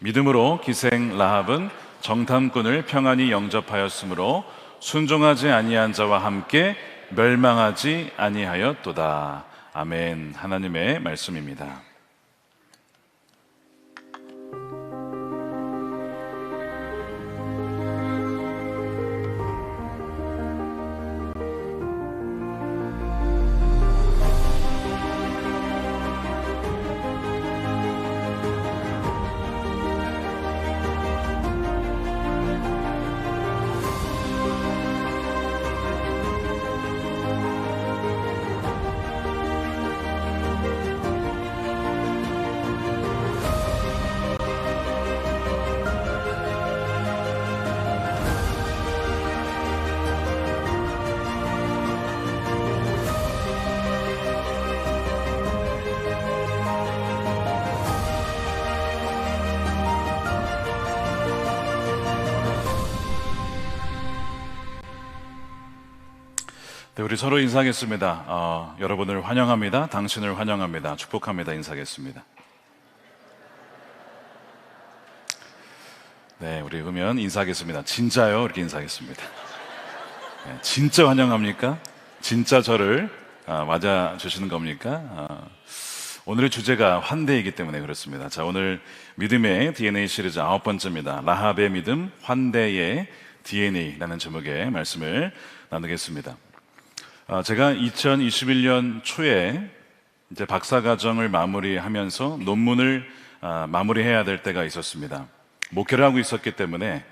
믿음으로 기생 라합은 정탐꾼을 평안히 영접하였으므로 순종하지 아니한 자와 함께 멸망하지 아니하였도다. 아멘. 하나님의 말씀입니다. 네, 우리 서로 인사하겠습니다. 여러분을 환영합니다. 당신을 환영합니다. 축복합니다. 인사하겠습니다. 네, 우리 그러면 인사하겠습니다. 진짜요? 이렇게 인사하겠습니다. 네, 진짜 환영합니까? 진짜 저를 맞아주시는 겁니까? 오늘의 주제가 환대이기 때문에 그렇습니다. 자, 오늘 믿음의 DNA 시리즈 9번째입니다. 라합의 믿음, 환대의 DNA라는 제목의 말씀을 나누겠습니다. 제가 2021년 초에 이제 박사과정을 마무리하면서 논문을 마무리해야 될 때가 있었습니다. 목회를 하고 있었기 때문에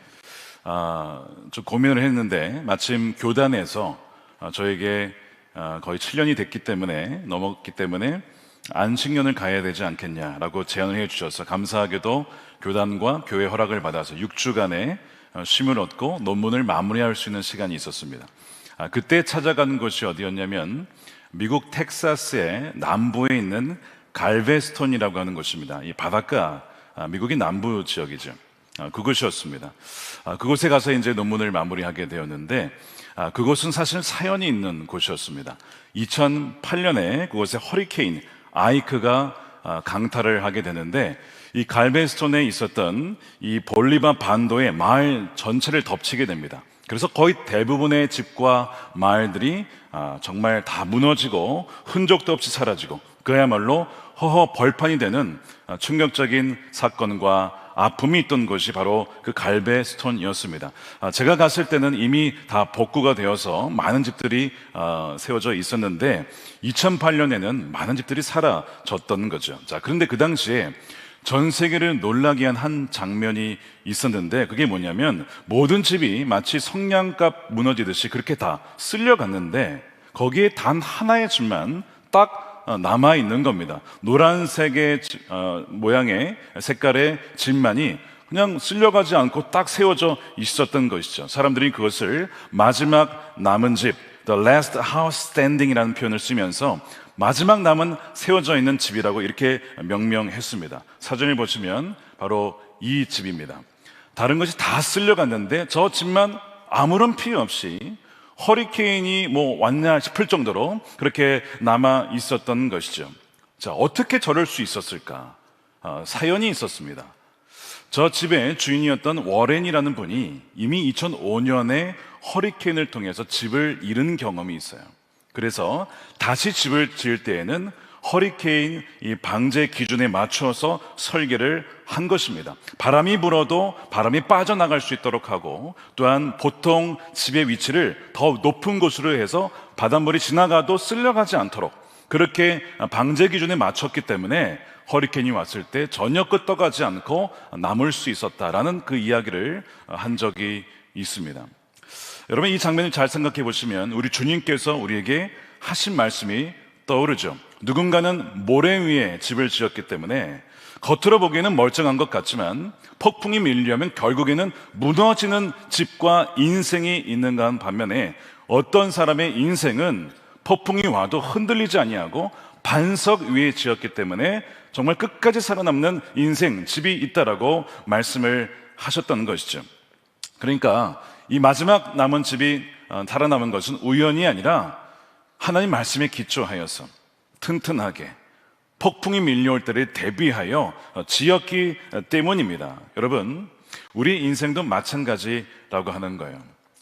좀 고민을 했는데 마침 교단에서 저에게 거의 7년이 됐기 때문에 넘었기 때문에 안식년을 가야 되지 않겠냐라고 제안을 해 주셔서 감사하게도 교단과 교회 허락을 받아서 6주간의 쉼을 얻고 논문을 마무리할 수 있는 시간이 있었습니다. 그때 찾아간 곳이 어디였냐면 미국 텍사스의 남부에 있는 갈베스톤이라고 하는 곳입니다. 이 바닷가, 미국의 남부 지역이죠. 그곳이었습니다. 그곳에 가서 이제 논문을 마무리하게 되었는데 그곳은 사실 사연이 있는 곳이었습니다. 2008년에 그곳에 허리케인 아이크가 강타를 하게 되는데 이 갈베스톤에 있었던 이 볼리바 반도의 마을 전체를 덮치게 됩니다. 그래서 거의 대부분의 집과 마을들이 정말 다 무너지고 흔적도 없이 사라지고 그야말로 허허 벌판이 되는 충격적인 사건과 아픔이 있던 곳이 바로 그 갈베스톤이었습니다. 제가 갔을 때는 이미 다 복구가 되어서 많은 집들이 세워져 있었는데 2008년에는 많은 집들이 사라졌던 거죠. 자, 그런데 그 당시에 전 세계를 놀라게 한 한 장면이 있었는데 그게 뭐냐면 모든 집이 마치 성냥갑 무너지듯이 그렇게 다 쓸려갔는데 거기에 단 하나의 집만 딱 남아있는 겁니다. 노란색의 모양의 색깔의 집만이 그냥 쓸려가지 않고 딱 세워져 있었던 것이죠. 사람들이 그것을 마지막 남은 집, The Last House Standing이라는 표현을 쓰면서 마지막 남은 세워져 있는 집이라고 이렇게 명명했습니다. 사전을 보시면 바로 이 집입니다. 다른 것이 다 쓸려갔는데 저 집만 아무런 피해 없이 허리케인이 왔냐 싶을 정도로 그렇게 남아 있었던 것이죠. 자, 어떻게 저럴 수 있었을까? 사연이 있었습니다. 저 집의 주인이었던 워렌이라는 분이 이미 2005년에 허리케인을 통해서 집을 잃은 경험이 있어요. 그래서 다시 집을 지을 때에는 허리케인 이 방제 기준에 맞춰서 설계를 한 것입니다. 바람이 불어도 바람이 빠져나갈 수 있도록 하고 또한 보통 집의 위치를 더 높은 곳으로 해서 바닷물이 지나가도 쓸려가지 않도록 그렇게 방제 기준에 맞췄기 때문에 허리케인이 왔을 때 전혀 끄떡하지 않고 남을 수 있었다라는 그 이야기를 한 적이 있습니다. 여러분, 이 장면을 잘 생각해 보시면 우리 주님께서 우리에게 하신 말씀이 떠오르죠. 누군가는 모래 위에 집을 지었기 때문에 겉으로 보기에는 멀쩡한 것 같지만 폭풍이 밀려면 결국에는 무너지는 집과 인생이 있는가 한 반면에 어떤 사람의 인생은 폭풍이 와도 흔들리지 아니하고 반석 위에 지었기 때문에 정말 끝까지 살아남는 인생, 집이 있다라고 말씀을 하셨던 것이죠. 그러니까 이 마지막 남은 집이 살아남은 것은 우연이 아니라 하나님 말씀에 기초하여서 튼튼하게 폭풍이 밀려올 때를 대비하여 지었기 때문입니다. 여러분, 우리 인생도 마찬가지라고 하는 거예요.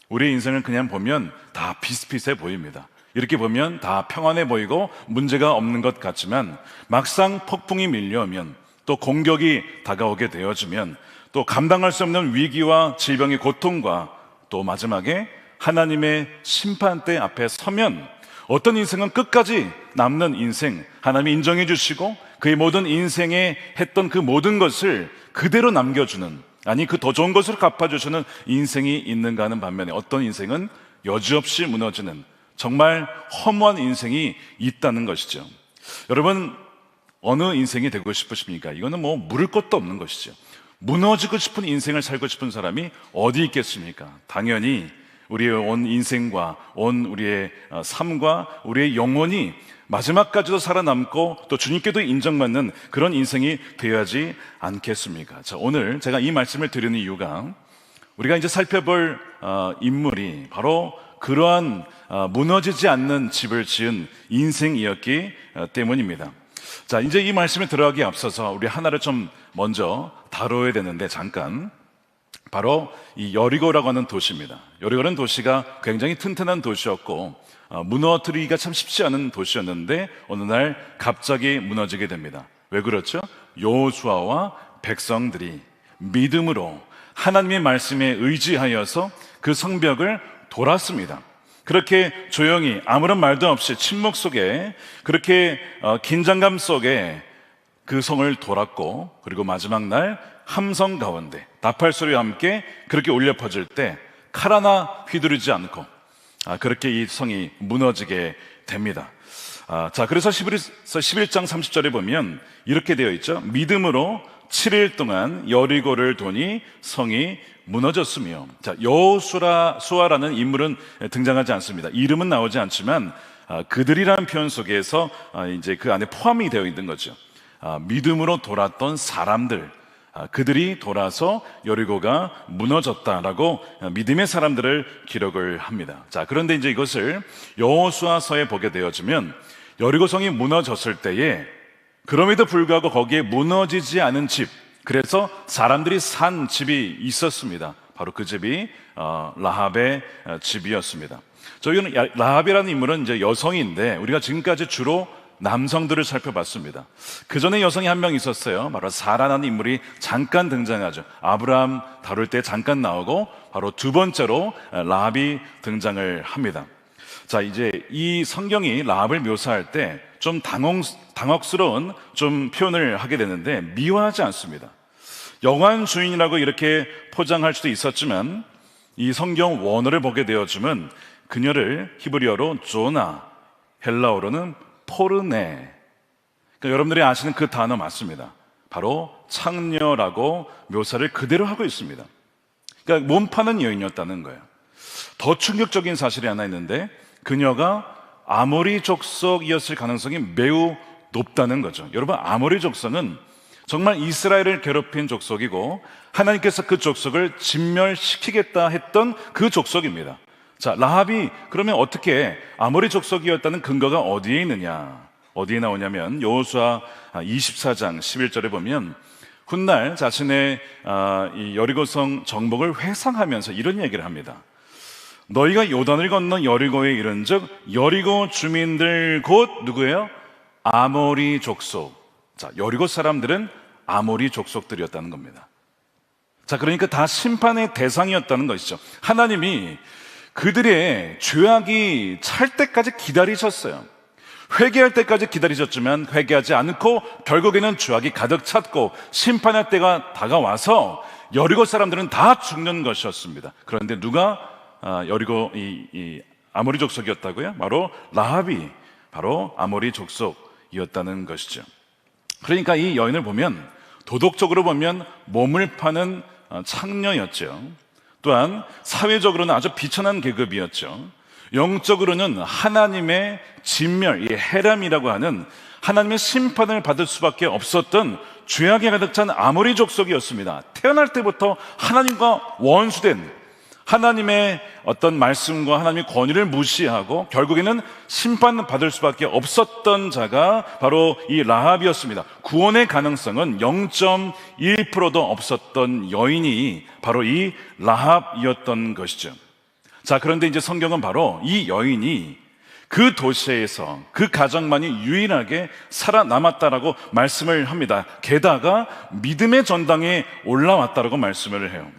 우리 인생을 그냥 보면 다 비슷비슷해 보입니다. 이렇게 보면 다 평안해 보이고 문제가 없는 것 같지만 막상 폭풍이 밀려오면, 또 공격이 다가오게 되어지면, 또 감당할 수 없는 위기와 질병의 고통과 또 마지막에 하나님의 심판대 앞에 서면 어떤 인생은 끝까지 남는 인생, 하나님이 인정해 주시고 그의 모든 인생에 했던 그 모든 것을 그대로 남겨주는, 아니 그 더 좋은 것으로 갚아주시는 인생이 있는가 하는 반면에, 어떤 인생은 여지없이 무너지는 정말 허무한 인생이 있다는 것이죠. 여러분, 어느 인생이 되고 싶으십니까? 이거는 뭐 물을 것도 없는 것이죠. 무너지고 싶은 인생을 살고 싶은 사람이 어디 있겠습니까? 당연히 우리의 온 인생과 온 우리의 삶과 우리의 영혼이 마지막까지도 살아남고 또 주님께도 인정받는 그런 인생이 되어야지 않겠습니까? 자, 오늘 제가 이 말씀을 드리는 이유가, 우리가 이제 살펴볼 인물이 바로 그러한 무너지지 않는 집을 지은 인생이었기 때문입니다. 자, 이제 이 말씀에 들어가기 앞서서 우리 하나를 좀 먼저 다뤄야 되는데, 잠깐, 바로 이 여리고라고 하는 도시입니다. 여리고라는 도시가 굉장히 튼튼한 도시였고 무너뜨리기가 참 쉽지 않은 도시였는데 어느 날 갑자기 무너지게 됩니다. 왜 그렇죠? 여호수아와 백성들이 믿음으로 하나님의 말씀에 의지하여서 그 성벽을 돌았습니다. 그렇게 조용히 아무런 말도 없이 침묵 속에, 그렇게 긴장감 속에 그 성을 돌았고, 그리고 마지막 날 함성 가운데 나팔 소리와 함께 그렇게 울려 퍼질 때 칼 하나 휘두르지 않고 그렇게 이 성이 무너지게 됩니다. 자, 그래서 11장 30절에 보면 이렇게 되어 있죠. 믿음으로 7일 동안 여리고를 도니 성이 무너졌으며. 자, 여호수아라는 인물은 등장하지 않습니다. 이름은 나오지 않지만 그들이라는 표현 속에서 이제 그 안에 포함이 되어 있는 거죠. 믿음으로 돌았던 사람들, 그들이 돌아서 여리고가 무너졌다라고 믿음의 사람들을 기록을 합니다. 자, 그런데 이제 이것을 여호수아서에 보게 되어지면 여리고성이 무너졌을 때에 그럼에도 불구하고 거기에 무너지지 않은 집, 그래서 사람들이 산 집이 있었습니다. 바로 그 집이 라합의 집이었습니다. 저희는 라합이라는 인물은 이제 여성인데 우리가 지금까지 주로 남성들을 살펴봤습니다. 그 전에 여성이 한 명 있었어요. 바로 사라라는 인물이 잠깐 등장하죠. 아브라함 다룰 때 잠깐 나오고 바로 두 번째로 라합이 등장을 합니다. 자, 이제 이 성경이 라합을 묘사할 때 좀 당혹스러운 좀 표현을 하게 되는데 미워하지 않습니다. 영원 주인이라고 이렇게 포장할 수도 있었지만 이 성경 원어를 보게 되어지면 그녀를 히브리어로 조나, 헬라어로는 포르네, 그러니까 여러분들이 아시는 그 단어 맞습니다. 바로 창녀라고 묘사를 그대로 하고 있습니다. 그러니까 몸 파는 여인이었다는 거예요. 더 충격적인 사실이 하나 있는데 그녀가 아모리 족속이었을 가능성이 매우 높다는 거죠. 여러분, 아모리 족속은 정말 이스라엘을 괴롭힌 족속이고 하나님께서 그 족속을 진멸시키겠다 했던 그 족속입니다. 자, 라합이 그러면 어떻게 아모리 족속이었다는 근거가 어디에 있느냐? 어디에 나오냐면 여호수아 24장 11절에 보면 훗날 자신의 이 여리고성 정복을 회상하면서 이런 얘기를 합니다. 너희가 요단을 건너 여리고에 이른즉 여리고 주민들 곧 누구예요? 아모리 족속. 자, 여리고 사람들은 아모리 족속들이었다는 겁니다. 자, 그러니까 다 심판의 대상이었다는 것이죠. 하나님이 그들의 죄악이 찰 때까지 기다리셨어요. 회개할 때까지 기다리셨지만 회개하지 않고 결국에는 죄악이 가득 찼고 심판할 때가 다가와서 여리고 사람들은 다 죽는 것이었습니다. 그런데 누가 여리고 이 아모리 족속이었다고요? 바로 라합이 바로 아모리 족속이었다는 것이죠. 그러니까 이 여인을 보면 도덕적으로 보면 몸을 파는 창녀였죠. 또한 사회적으로는 아주 비천한 계급이었죠. 영적으로는 하나님의 진멸, 이 헤람이라고 하는 하나님의 심판을 받을 수밖에 없었던 죄악에 가득 찬 아모리 족속이었습니다. 태어날 때부터 하나님과 원수된, 하나님의 어떤 말씀과 하나님의 권위를 무시하고 결국에는 심판받을 수밖에 없었던 자가 바로 이 라합이었습니다. 구원의 가능성은 0.1%도 없었던 여인이 바로 이 라합이었던 것이죠. 자, 그런데 이제 성경은 바로 이 여인이 그 도시에서 그 가정만이 유일하게 살아남았다라고 말씀을 합니다. 게다가 믿음의 전당에 올라왔다라고 말씀을 해요.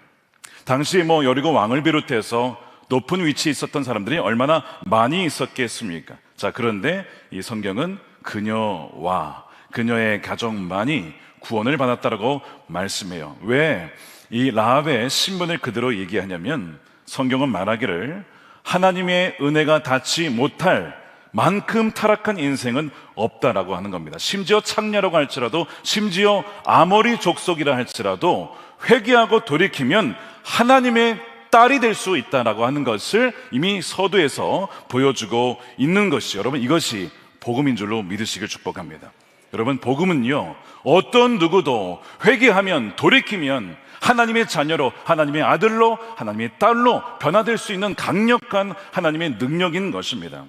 당시 여리고 왕을 비롯해서 높은 위치에 있었던 사람들이 얼마나 많이 있었겠습니까? 자, 그런데 이 성경은 그녀와 그녀의 가족만이 구원을 받았다라고 말씀해요. 왜 이 라합의 신분을 그대로 얘기하냐면 성경은 말하기를 하나님의 은혜가 닿지 못할 만큼 타락한 인생은 없다라고 하는 겁니다. 심지어 창녀라고 할지라도, 심지어 아모리 족속이라 할지라도 회개하고 돌이키면 하나님의 딸이 될 수 있다라고 하는 것을 이미 서두에서 보여주고 있는 것이죠. 여러분, 이것이 복음인 줄로 믿으시길 축복합니다. 여러분, 복음은요, 어떤 누구도 회개하면, 돌이키면 하나님의 자녀로, 하나님의 아들로, 하나님의 딸로 변화될 수 있는 강력한 하나님의 능력인 것입니다.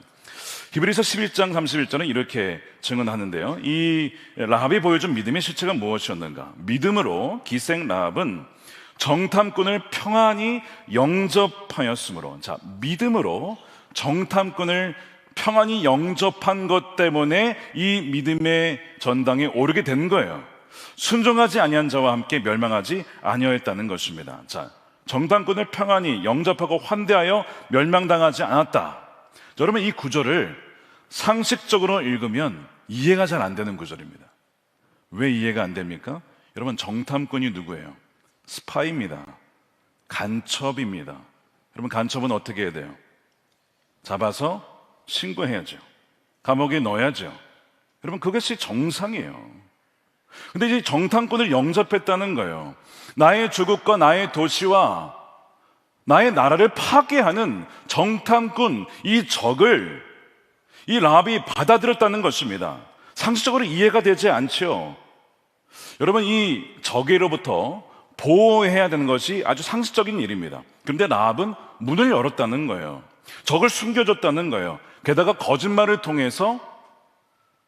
히브리서 11장 31절은 이렇게 증언하는데요, 이 라합이 보여준 믿음의 실체가 무엇이었는가? 믿음으로 기생 라합은 정탐꾼을 평안히 영접하였으므로. 자, 믿음으로 정탐꾼을 평안히 영접한 것 때문에 이 믿음의 전당에 오르게 된 거예요. 순종하지 아니한 자와 함께 멸망하지 아니하였다는 것입니다. 자, 정탐꾼을 평안히 영접하고 환대하여 멸망당하지 않았다. 여러분, 이 구절을 상식적으로 읽으면 이해가 잘 안 되는 구절입니다. 왜 이해가 안 됩니까? 여러분, 정탐꾼이 누구예요? 스파이입니다. 간첩입니다. 여러분, 간첩은 어떻게 해야 돼요? 잡아서 신고해야죠. 감옥에 넣어야죠. 여러분, 그것이 정상이에요. 근데 이제 정탐꾼을 영접했다는 거예요. 나의 주국과 나의 도시와 나의 나라를 파괴하는 정탐꾼, 이 적을 이 라합이 받아들였다는 것입니다. 상식적으로 이해가 되지 않죠. 여러분, 이 적에로부터 보호해야 되는 것이 아주 상식적인 일입니다. 그런데 라합은 문을 열었다는 거예요. 적을 숨겨줬다는 거예요. 게다가 거짓말을 통해서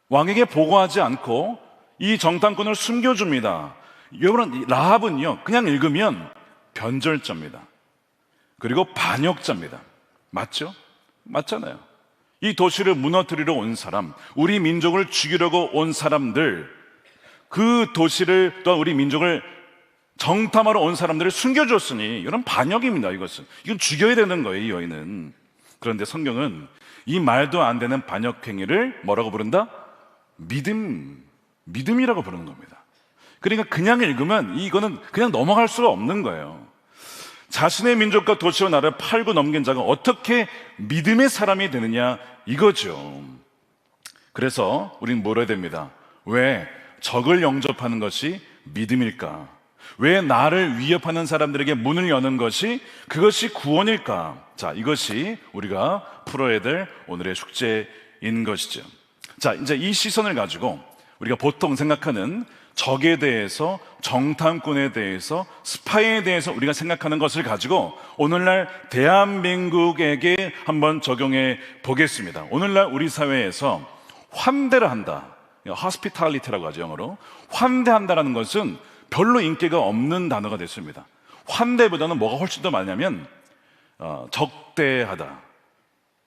왕에게 보고하지 않고 이 정탐꾼을 숨겨줍니다. 여러분, 라합은요, 그냥 읽으면 변절자입니다. 그리고 반역자입니다. 맞죠? 맞잖아요. 이 도시를 무너뜨리러 온 사람, 우리 민족을 죽이려고 온 사람들, 그 도시를 또한 우리 민족을 정탐하러 온 사람들을 숨겨줬으니 이런 반역입니다. 이건 죽여야 되는 거예요, 이 여인은. 그런데 성경은 이 말도 안 되는 반역 행위를 뭐라고 부른다? 믿음이라고 부르는 겁니다. 그러니까 그냥 읽으면 이거는 그냥 넘어갈 수가 없는 거예요. 자신의 민족과 도시와 나라를 팔고 넘긴 자가 어떻게 믿음의 사람이 되느냐, 이거죠. 그래서 우리는 물어야 됩니다. 왜 적을 영접하는 것이 믿음일까? 왜 나를 위협하는 사람들에게 문을 여는 것이, 그것이 구원일까? 자, 이것이 우리가 풀어야 될 오늘의 숙제인 것이죠. 자, 이제 이 시선을 가지고 우리가 보통 생각하는 적에 대해서, 정탐꾼에 대해서, 스파이에 대해서 우리가 생각하는 것을 가지고 오늘날 대한민국에게 한번 적용해 보겠습니다. 오늘날 우리 사회에서 환대를 한다, hospitality라고 하죠, 영어로. 환대한다라는 것은 별로 인기가 없는 단어가 됐습니다. 환대보다는 뭐가 훨씬 더 많냐면 적대하다.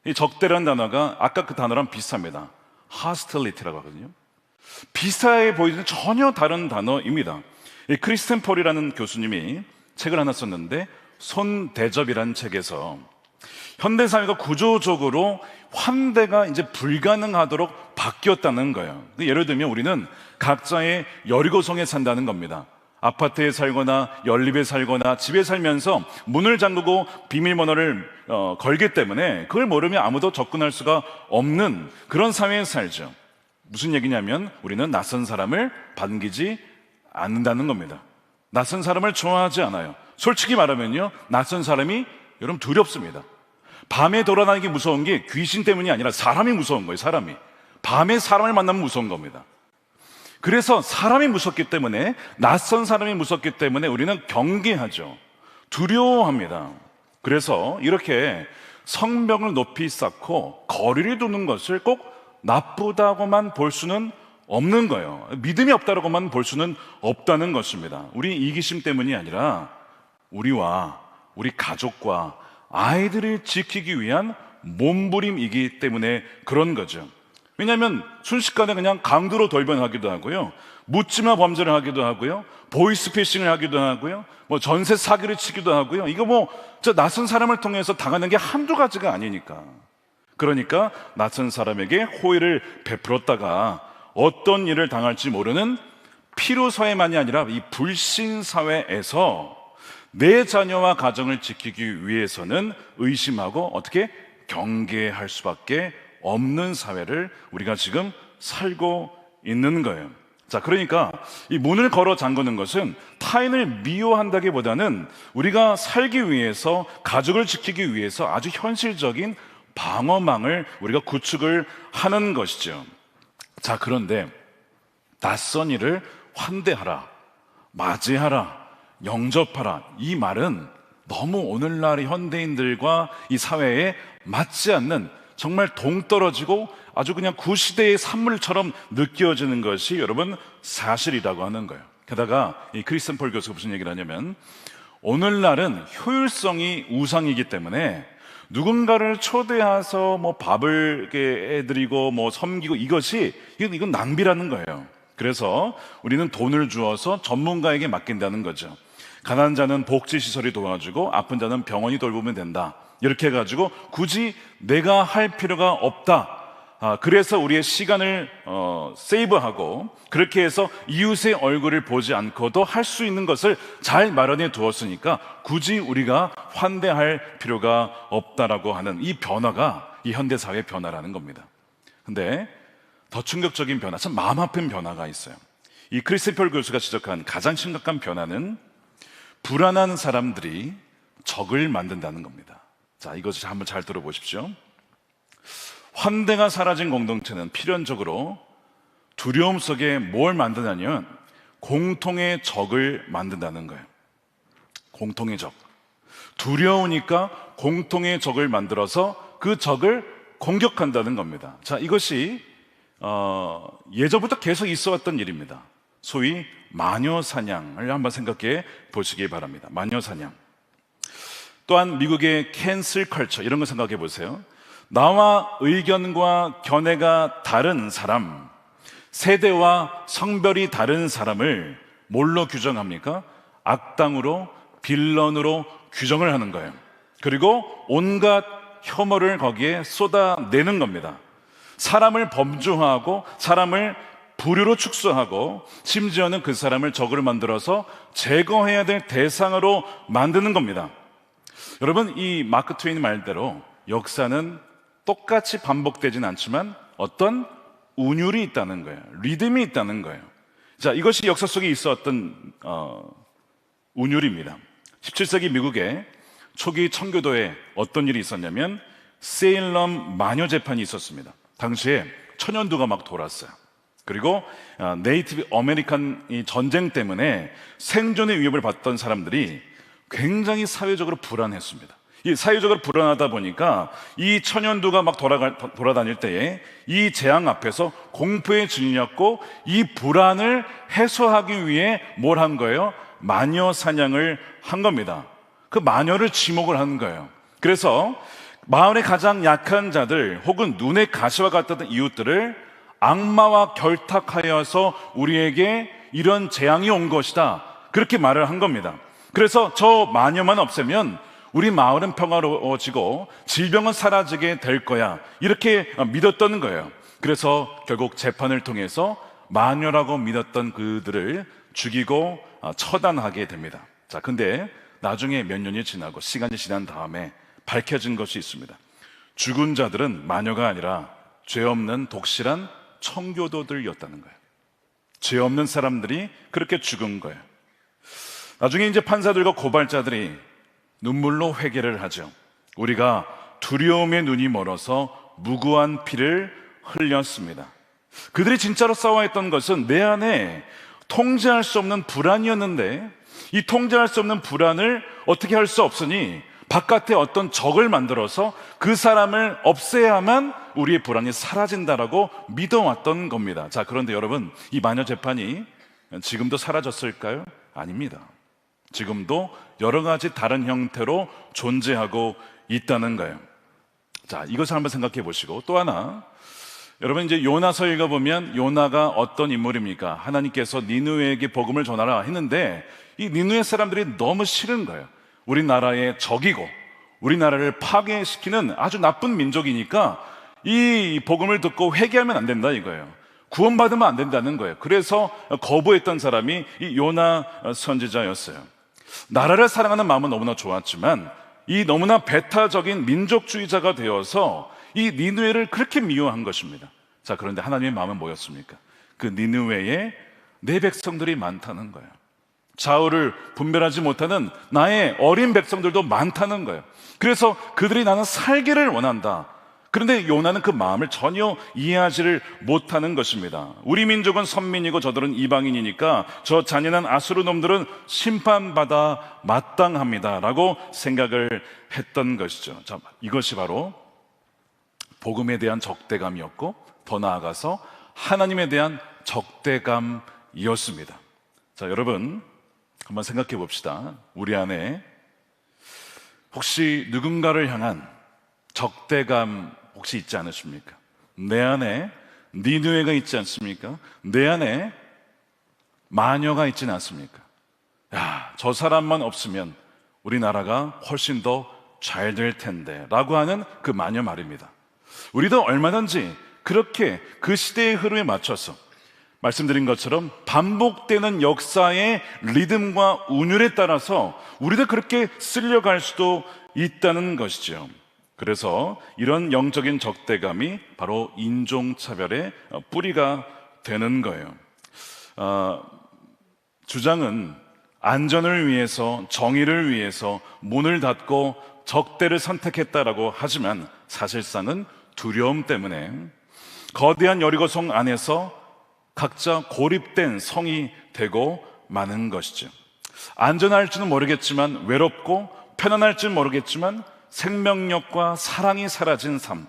이 적대라는 단어가 아까 그 단어랑 비슷합니다. hostility라고 하거든요. 비슷해 보이는 전혀 다른 단어입니다. 크리스텐 폴이라는 교수님이 책을 하나 썼는데, 손대접이라는 책에서 현대사회가 구조적으로 환대가 이제 불가능하도록 바뀌었다는 거예요. 예를 들면 우리는 각자의 여리고성에 산다는 겁니다. 아파트에 살거나 연립에 살거나 집에 살면서 문을 잠그고 비밀번호를 걸기 때문에 그걸 모르면 아무도 접근할 수가 없는 그런 사회에 살죠. 무슨 얘기냐면 우리는 낯선 사람을 반기지 않는다는 겁니다. 낯선 사람을 좋아하지 않아요. 솔직히 말하면요, 낯선 사람이 여러분 두렵습니다. 밤에 돌아다니기 무서운 게 귀신 때문이 아니라 사람이 무서운 거예요. 사람이 밤에 사람을 만나면 무서운 겁니다. 그래서 사람이 무섭기 때문에, 낯선 사람이 무섭기 때문에 우리는 경계하죠. 두려워합니다. 그래서 이렇게 성벽을 높이 쌓고 거리를 두는 것을 꼭 나쁘다고만 볼 수는 없는 거예요. 믿음이 없다고만 볼 수는 없다는 것입니다. 우리 이기심 때문이 아니라 우리와 우리 가족과 아이들을 지키기 위한 몸부림이기 때문에 그런 거죠. 왜냐하면 순식간에 그냥 강도로 돌변하기도 하고요, 묻지마 범죄를 하기도 하고요, 보이스피싱을 하기도 하고요, 전세 사기를 치기도 하고요. 이거 저 낯선 사람을 통해서 당하는 게 한두 가지가 아니니까. 그러니까 낯선 사람에게 호의를 베풀었다가 어떤 일을 당할지 모르는 피로사회만이 아니라 이 불신사회에서 내 자녀와 가정을 지키기 위해서는 의심하고 어떻게 경계할 수밖에 없는 사회를 우리가 지금 살고 있는 거예요. 자, 그러니까 이 문을 걸어 잠그는 것은 타인을 미워한다기보다는 우리가 살기 위해서, 가족을 지키기 위해서 아주 현실적인 방어망을 우리가 구축을 하는 것이죠. 자, 그런데 낯선 이를 환대하라, 맞이하라, 영접하라, 이 말은 너무 오늘날 현대인들과 이 사회에 맞지 않는, 정말 동떨어지고 아주 그냥 구시대의 산물처럼 느껴지는 것이 여러분 사실이라고 하는 거예요. 게다가 이 크리스천 폴 교수가 무슨 얘기를 하냐면, 오늘날은 효율성이 우상이기 때문에 누군가를 초대해서 밥을 해드리고 섬기고 이건 낭비라는 거예요. 그래서 우리는 돈을 주어서 전문가에게 맡긴다는 거죠. 가난한 자는 복지시설이 도와주고 아픈 자는 병원이 돌보면 된다, 이렇게 해가지고 굳이 내가 할 필요가 없다. 그래서 우리의 시간을 세이브하고, 그렇게 해서 이웃의 얼굴을 보지 않고도 할 수 있는 것을 잘 마련해 두었으니까 굳이 우리가 환대할 필요가 없다라고 하는 이 변화가 이 현대사회의 변화라는 겁니다. 근데 더 충격적인 변화, 참 마음 아픈 변화가 있어요. 이 크리스천 폴 교수가 지적한 가장 심각한 변화는 불안한 사람들이 적을 만든다는 겁니다. 자, 이것을 한번 잘 들어보십시오. 환대가 사라진 공동체는 필연적으로 두려움 속에 뭘 만드냐면 공통의 적을 만든다는 거예요. 공통의 적. 두려우니까 공통의 적을 만들어서 그 적을 공격한다는 겁니다. 자, 이것이 예전부터 계속 있어 왔던 일입니다. 소위 마녀 사냥을 한번 생각해 보시기 바랍니다. 마녀 사냥. 또한 미국의 캔슬 컬처, 이런 거 생각해 보세요. 나와 의견과 견해가 다른 사람, 세대와 성별이 다른 사람을 뭘로 규정합니까? 악당으로, 빌런으로 규정을 하는 거예요. 그리고 온갖 혐오를 거기에 쏟아내는 겁니다. 사람을 범죄화하고 사람을 부류로 축소하고 심지어는 그 사람을 적으로 만들어서 제거해야 될 대상으로 만드는 겁니다. 여러분, 이 마크 트웨인 말대로 역사는 똑같이 반복되진 않지만 어떤 운율이 있다는 거예요. 리듬이 있다는 거예요. 자, 이것이 역사 속에 있었던 운율입니다. 17세기 미국의 초기 청교도에 어떤 일이 있었냐면 세일럼 마녀 재판이 있었습니다. 당시에 천연두가 막 돌았어요. 그리고 네이티브 아메리칸 이 전쟁 때문에 생존의 위협을 받던 사람들이 굉장히 사회적으로 불안했습니다. 이 사회적으로 불안하다 보니까 이 천연두가 막 돌아다닐 때에 이 재앙 앞에서 공포에 질렸고 이 불안을 해소하기 위해 뭘 한 거예요? 마녀 사냥을 한 겁니다. 그 마녀를 지목을 한 거예요. 그래서 마을의 가장 약한 자들 혹은 눈의 가시와 같았던 이웃들을 악마와 결탁하여서 우리에게 이런 재앙이 온 것이다, 그렇게 말을 한 겁니다. 그래서 저 마녀만 없애면 우리 마을은 평화로워지고 질병은 사라지게 될 거야, 이렇게 믿었던 거예요. 그래서 결국 재판을 통해서 마녀라고 믿었던 그들을 죽이고 처단하게 됩니다. 자, 근데 나중에 몇 년이 지나고 시간이 지난 다음에 밝혀진 것이 있습니다. 죽은 자들은 마녀가 아니라 죄 없는 독실한 청교도들이었다는 거예요. 죄 없는 사람들이 그렇게 죽은 거예요. 나중에 이제 판사들과 고발자들이 눈물로 회개를 하죠. 우리가 두려움의 눈이 멀어서 무고한 피를 흘렸습니다. 그들이 진짜로 싸워했던 것은 내 안에 통제할 수 없는 불안이었는데, 이 통제할 수 없는 불안을 어떻게 할 수 없으니 바깥에 어떤 적을 만들어서 그 사람을 없애야만 우리의 불안이 사라진다라고 믿어왔던 겁니다. 자, 그런데 여러분, 이 마녀 재판이 지금도 사라졌을까요? 아닙니다. 지금도 여러 가지 다른 형태로 존재하고 있다는 거예요. 자, 이것을 한번 생각해 보시고, 또 하나, 여러분 이제 요나서 읽어보면 요나가 어떤 인물입니까? 하나님께서 니느웨에게 복음을 전하라 했는데 이 니느웨 사람들이 너무 싫은 거예요. 우리나라의 적이고 우리나라를 파괴시키는 아주 나쁜 민족이니까 이 복음을 듣고 회개하면 안 된다 이거예요. 구원받으면 안 된다는 거예요. 그래서 거부했던 사람이 이 요나 선지자였어요. 나라를 사랑하는 마음은 너무나 좋았지만 이 너무나 배타적인 민족주의자가 되어서 이 니느웨를 그렇게 미워한 것입니다. 자, 그런데 하나님의 마음은 뭐였습니까? 그 니느웨에 내 백성들이 많다는 거예요. 좌우를 분별하지 못하는 나의 어린 백성들도 많다는 거예요. 그래서 그들이 나는 살기를 원한다. 그런데 요나는 그 마음을 전혀 이해하지를 못하는 것입니다. 우리 민족은 선민이고 저들은 이방인이니까 저 잔인한 아수르 놈들은 심판받아 마땅합니다 라고 생각을 했던 것이죠. 자, 이것이 바로 복음에 대한 적대감이었고 더 나아가서 하나님에 대한 적대감이었습니다. 자, 여러분 한번 생각해 봅시다. 우리 안에 혹시 누군가를 향한 적대감 혹시 있지 않으십니까? 내 안에 니느웨가 있지 않습니까? 내 안에 마녀가 있지는 않습니까? 야, 저 사람만 없으면 우리나라가 훨씬 더 잘 될 텐데 라고 하는 그 마녀 말입니다. 우리도 얼마든지 그렇게 그 시대의 흐름에 맞춰서 말씀드린 것처럼 반복되는 역사의 리듬과 운율에 따라서 우리도 그렇게 쓸려갈 수도 있다는 것이죠. 그래서 이런 영적인 적대감이 바로 인종차별의 뿌리가 되는 거예요. 주장은 안전을 위해서, 정의를 위해서 문을 닫고 적대를 선택했다라고 하지만 사실상은 두려움 때문에 거대한 여리고성 안에서 각자 고립된 성이 되고 마는 것이죠. 안전할지는 모르겠지만, 외롭고 편안할지는 모르겠지만 생명력과 사랑이 사라진 삶,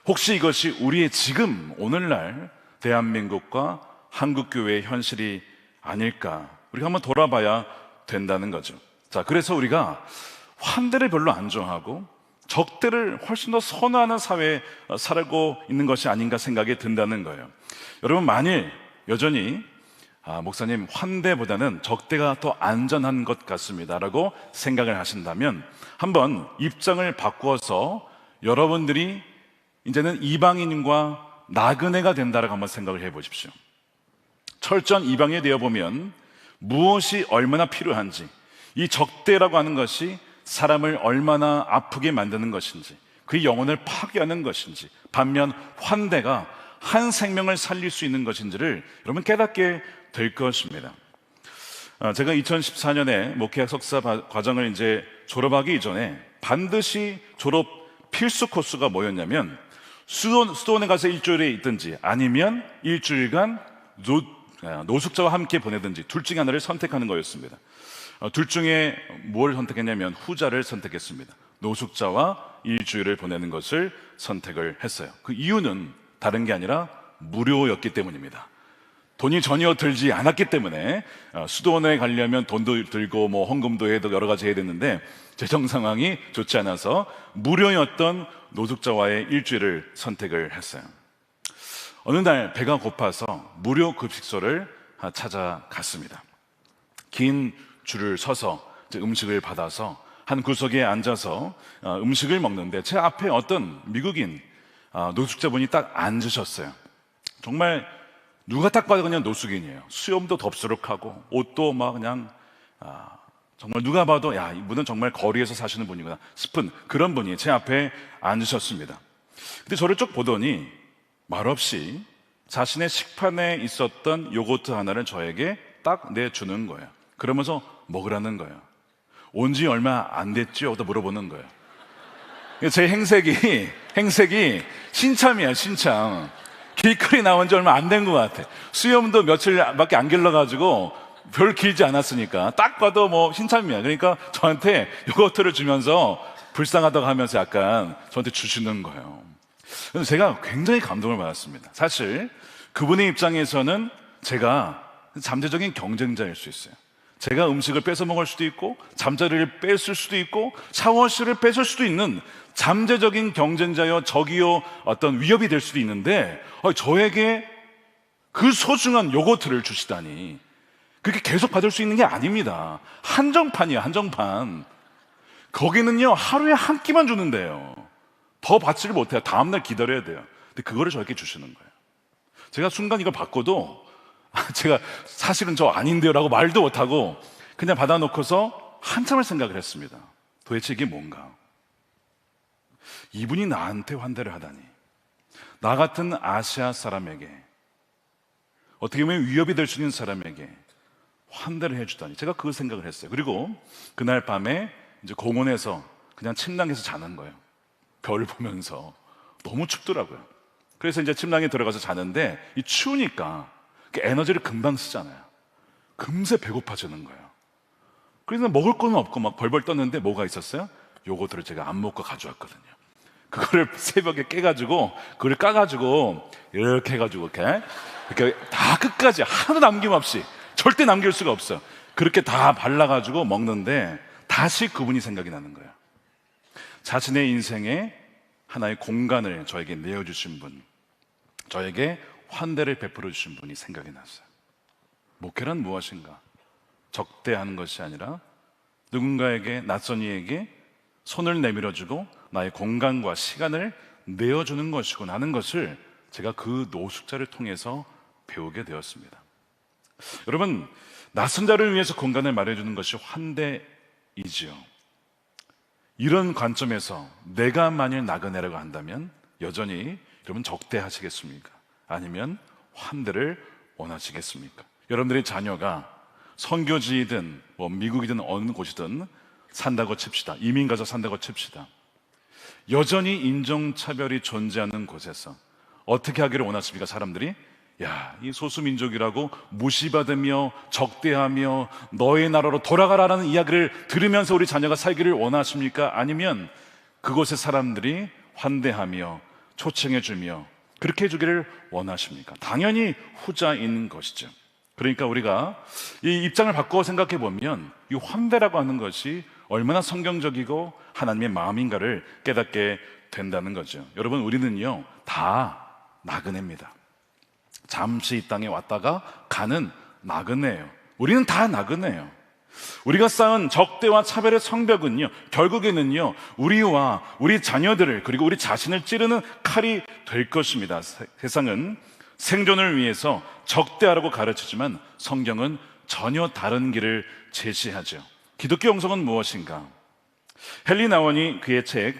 혹시 이것이 우리의 지금 오늘날 대한민국과 한국교회의 현실이 아닐까, 우리가 한번 돌아봐야 된다는 거죠. 자, 그래서 우리가 환대를 별로 안 좋아하고 적대를 훨씬 더 선호하는 사회에 살고 있는 것이 아닌가 생각이 든다는 거예요. 여러분, 만일 여전히 목사님, 환대보다는 적대가 더 안전한 것 같습니다 라고 생각을 하신다면 한번 입장을 바꾸어서 여러분들이 이제는 이방인과 나그네가 된다라고 한번 생각을 해보십시오. 철저한 이방인이 되어보면 무엇이 얼마나 필요한지, 이 적대라고 하는 것이 사람을 얼마나 아프게 만드는 것인지, 그의 영혼을 파괴하는 것인지, 반면 환대가 한 생명을 살릴 수 있는 것인지를 여러분 깨닫게 될 것입니다. 제가 2014년에 목회학 석사 과정을 이제 졸업하기 이전에 반드시 졸업 필수 코스가 뭐였냐면 수도원에 가서 일주일에 있든지 아니면 일주일간 노숙자와 함께 보내든지 둘 중에 하나를 선택하는 거였습니다. 둘 중에 뭘 선택했냐면 후자를 선택했습니다. 노숙자와 일주일을 보내는 것을 선택을 했어요. 그 이유는 다른 게 아니라 무료였기 때문입니다. 돈이 전혀 들지 않았기 때문에 수도원에 가려면 돈도 들고 뭐 헌금도 해도 여러 가지 해야 됐는데 재정 상황이 좋지 않아서 무료였던 노숙자와의 일주일을 선택을 했어요. 어느 날 배가 고파서 무료 급식소를 찾아갔습니다. 긴 줄을 서서 음식을 받아서 한 구석에 앉아서 음식을 먹는데 제 앞에 어떤 미국인 노숙자분이 딱 앉으셨어요. 정말 누가 딱 봐도 그냥 노숙인이에요. 수염도 덥수룩하고 옷도 막 그냥 정말 누가 봐도 야, 이분은 정말 거리에서 사시는 분이구나 싶은 그런 분이 제 앞에 앉으셨습니다. 근데 저를 쭉 보더니 말없이 자신의 식판에 있었던 요거트 하나를 저에게 딱 내주는 거예요. 그러면서 먹으라는 거예요. 온 지 얼마 안 됐죠? 또 물어보는 거예요. 제 행색이 신참이야, 신참. 길거리 나온 지 얼마 안 된 것 같아. 수염도 며칠밖에 안 길러가지고 별 길지 않았으니까 딱 봐도 뭐 신참이야. 그러니까 저한테 요거트를 주면서 불쌍하다고 하면서 약간 저한테 주시는 거예요. 그래서 제가 굉장히 감동을 받았습니다. 사실 그분의 입장에서는 제가 잠재적인 경쟁자일 수 있어요. 제가 음식을 뺏어 먹을 수도 있고 잠자리를 뺏을 수도 있고 샤워실을 뺏을 수도 있는 잠재적인 경쟁자여 적이요 어떤 위협이 될 수도 있는데 저에게 그 소중한 요거트를 주시다니, 그렇게 계속 받을 수 있는 게 아닙니다. 한정판이에요, 한정판. 거기는요 하루에 한 끼만 주는데요, 더 받지를 못해요. 다음날 기다려야 돼요. 근데 그거를 저에게 주시는 거예요. 제가 순간 이걸 받고도 제가 사실은 저 아닌데요 라고 말도 못하고 그냥 받아놓고서 한참을 생각을 했습니다. 도대체 이게 뭔가? 이분이 나한테 환대를 하다니, 나 같은 아시아 사람에게, 어떻게 보면 위협이 될 수 있는 사람에게 환대를 해주다니, 제가 그 생각을 했어요. 그리고 그날 밤에 이제 공원에서 그냥 침낭에서 자는 거예요. 별 보면서. 너무 춥더라고요. 그래서 이제 침낭에 들어가서 자는데 이 추우니까 에너지를 금방 쓰잖아요. 금세 배고파지는 거예요. 그래서 먹을 거는 없고 막 벌벌 떴는데 뭐가 있었어요? 요거트를 제가 안 먹고 가져왔거든요. 그거를 새벽에 깨가지고 그걸 까가지고 이렇게 해가지고 이렇게 다 끝까지 하나도 남김없이, 절대 남길 수가 없어요. 그렇게 다 발라가지고 먹는데 다시 그분이 생각이 나는 거예요. 자신의 인생에 하나의 공간을 저에게 내어주신 분, 저에게 환대를 베풀어 주신 분이 생각이 났어요. 목회란 무엇인가? 적대하는 것이 아니라 누군가에게, 낯선 이에게 손을 내밀어주고 나의 공간과 시간을 내어주는 것이구나 하는 것을 제가 그 노숙자를 통해서 배우게 되었습니다. 여러분, 낯선 자를 위해서 공간을 마련해주는 것이 환대이지요. 이런 관점에서 내가 만일 나그네라고 한다면 여전히 여러분 적대하시겠습니까? 아니면 환대를 원하시겠습니까? 여러분들의 자녀가 선교지이든 뭐 미국이든 어느 곳이든 산다고 칩시다. 이민 가서 산다고 칩시다. 여전히 인종차별이 존재하는 곳에서 어떻게 하기를 원하십니까? 사람들이 야, 이 소수민족이라고 무시받으며 적대하며 너의 나라로 돌아가라는 이야기를 들으면서 우리 자녀가 살기를 원하십니까? 아니면 그곳의 사람들이 환대하며 초청해주며 그렇게 해주기를 원하십니까? 당연히 후자인 것이죠. 그러니까 우리가 이 입장을 바꿔 생각해 보면 이 환대라고 하는 것이 얼마나 성경적이고 하나님의 마음인가를 깨닫게 된다는 거죠. 여러분, 우리는요 다 나그네입니다. 잠시 이 땅에 왔다가 가는 나그네예요. 우리는 다 나그네예요. 우리가 쌓은 적대와 차별의 성벽은요 결국에는요 우리와 우리 자녀들을, 그리고 우리 자신을 찌르는 칼이 될 것입니다. 세상은 생존을 위해서 적대하라고 가르치지만 성경은 전혀 다른 길을 제시하죠. 기독교 영성은 무엇인가? 헨리 나원이 그의 책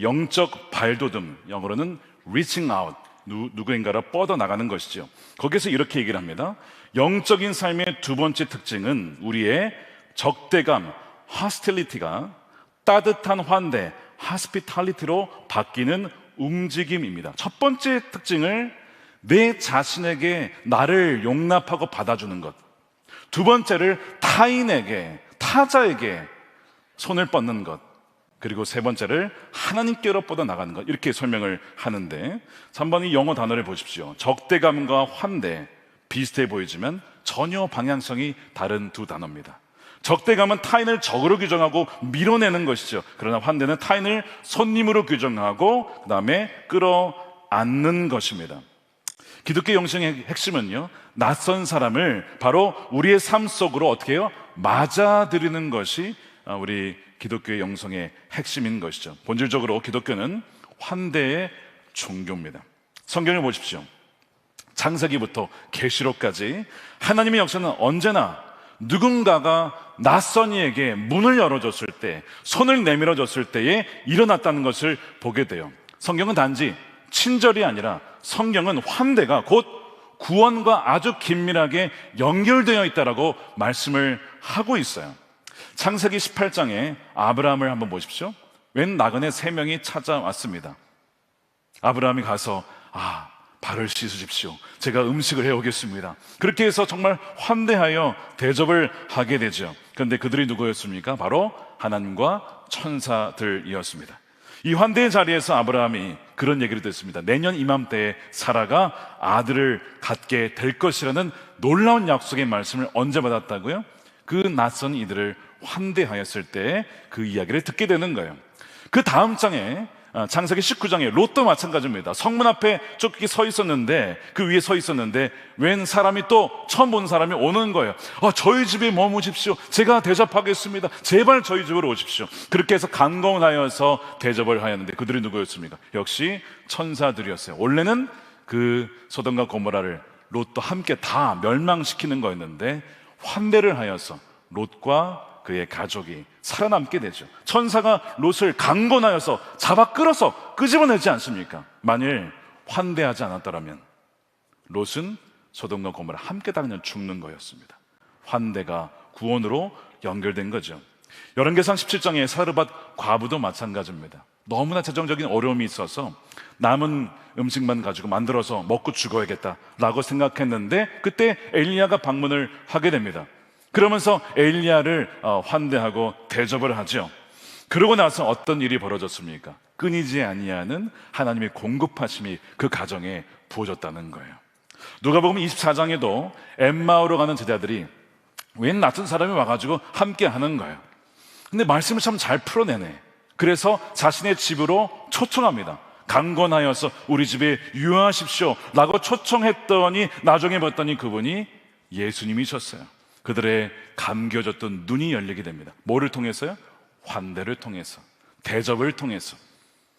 영적 발돋움, 영어로는 reaching out, 누구인가를 뻗어나가는 것이죠. 거기서 이렇게 얘기를 합니다. 영적인 삶의 두 번째 특징은 우리의 적대감, hostility가 따뜻한 환대, hospitality로 바뀌는 움직임입니다. 첫 번째 특징을 내 자신에게 나를 용납하고 받아주는 것, 두 번째를 타인에게, 타자에게 손을 뻗는 것, 그리고 세 번째를 하나님께로 뻗어나가는 것, 이렇게 설명을 하는데 3번이 영어 단어를 보십시오. 적대감과 환대, 비슷해 보이지만 전혀 방향성이 다른 두 단어입니다. 적대감은 타인을 적으로 규정하고 밀어내는 것이죠. 그러나 환대는 타인을 손님으로 규정하고 그 다음에 끌어안는 것입니다. 기독교 영성의 핵심은요 낯선 사람을 바로 우리의 삶 속으로 어떻게 해요? 맞아들이는 것이 우리 기독교의 영성의 핵심인 것이죠. 본질적으로 기독교는 환대의 종교입니다. 성경을 보십시오. 창세기부터 계시록까지 하나님의 역사는 언제나 누군가가 낯선 이에게 문을 열어줬을 때, 손을 내밀어줬을 때에 일어났다는 것을 보게 돼요. 성경은 단지 친절이 아니라 성경은 환대가 곧 구원과 아주 긴밀하게 연결되어 있다라고 말씀을 하고 있어요. 창세기 18장에 아브라함을 한번 보십시오. 웬 나그네 3명이 찾아왔습니다. 아브라함이 가서 발을 씻으십시오. 제가 음식을 해오겠습니다. 그렇게 해서 정말 환대하여 대접을 하게 되죠. 그런데 그들이 누구였습니까? 바로 하나님과 천사들이었습니다. 이 환대의 자리에서 아브라함이 그런 얘기를 듣습니다. 내년 이맘때에 사라가 아들을 갖게 될 것이라는 놀라운 약속의 말씀을 언제 받았다고요? 그 낯선 이들을 환대하였을 때 그 이야기를 듣게 되는 거예요. 그 다음 장에 창세기 19장에 롯도 마찬가지입니다. 성문 앞에 쫓기 서 있었는데, 그 위에 서 있었는데 웬 사람이 또 처음 본 사람이 오는 거예요. 저희 집에 머무십시오. 제가 대접하겠습니다. 제발 저희 집으로 오십시오. 그렇게 해서 강건하여서 대접을 하였는데 그들이 누구였습니까? 역시 천사들이었어요. 원래는 그 소돔과 고모라를 롯도 함께 다 멸망시키는 거였는데 환대를 하여서 롯과 그의 가족이 살아남게 되죠. 천사가 롯을 강권하여서 잡아 끌어서 끄집어내지 않습니까? 만일 환대하지 않았더라면 롯은 소돔과 고모라 함께 다 그냥 죽는 거였습니다. 환대가 구원으로 연결된 거죠. 열왕기상 17장의 사르밧 과부도 마찬가지입니다. 너무나 재정적인 어려움이 있어서 남은 음식만 가지고 만들어서 먹고 죽어야겠다라고 생각했는데 그때 엘리야가 방문을 하게 됩니다. 그러면서 엘리야를 환대하고 대접을 하죠. 그러고 나서 어떤 일이 벌어졌습니까? 끊이지 아니하는 하나님의 공급하심이 그 가정에 부어졌다는 거예요. 누가복음 24장에도 엠마오로 가는 제자들이 웬 낯선 사람이 와가지고 함께 하는 거예요. 근데 말씀을 참 잘 풀어내네. 그래서 자신의 집으로 초청합니다. 강권하여서 우리 집에 유하십시오 라고 초청했더니 나중에 봤더니 그분이 예수님이셨어요. 그들의 감겨졌던 눈이 열리게 됩니다. 뭐를 통해서요? 환대를 통해서, 대접을 통해서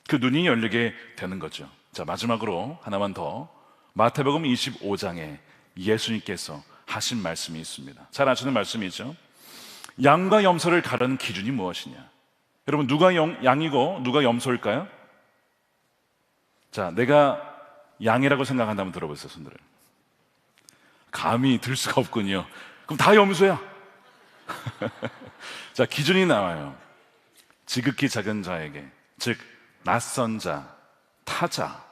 그 눈이 열리게 되는 거죠. 자, 마지막으로 하나만 더, 마태복음 25장에 예수님께서 하신 말씀이 있습니다. 잘 아시는 말씀이죠. 양과 염소를 가르는 기준이 무엇이냐? 여러분, 누가 양이고 누가 염소일까요? 자, 내가 양이라고 생각한다면 들어보세요, 손들을. 감이 들 수가 없군요. 그럼 다 염소야. 자, 기준이 나와요. 지극히 작은 자에게, 즉 낯선 자, 타자,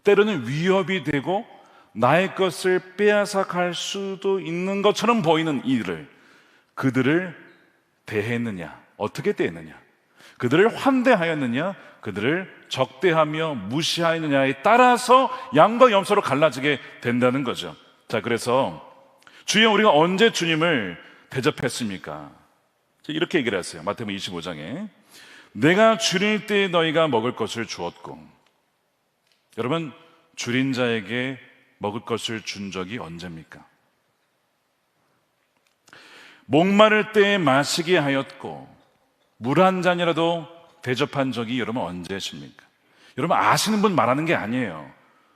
때로는 위협이 되고 나의 것을 빼앗아 갈 수도 있는 것처럼 보이는 이들을, 그들을 대했느냐, 어떻게 대했느냐, 그들을 환대하였느냐, 그들을 적대하며 무시하였느냐에 따라서 양과 염소로 갈라지게 된다는 거죠. 자, 그래서 주여, 우리가 언제 주님을 대접했습니까? 이렇게 얘기를 했어요. 마태복음 25장에 내가 줄일 때 너희가 먹을 것을 주었고. 여러분, 줄인 자에게 먹을 것을 준 적이 언제입니까? 목마를 때 마시게 하였고 물 한 잔이라도 대접한 적이 여러분 언제십니까? 여러분, 아시는 분 말하는 게 아니에요.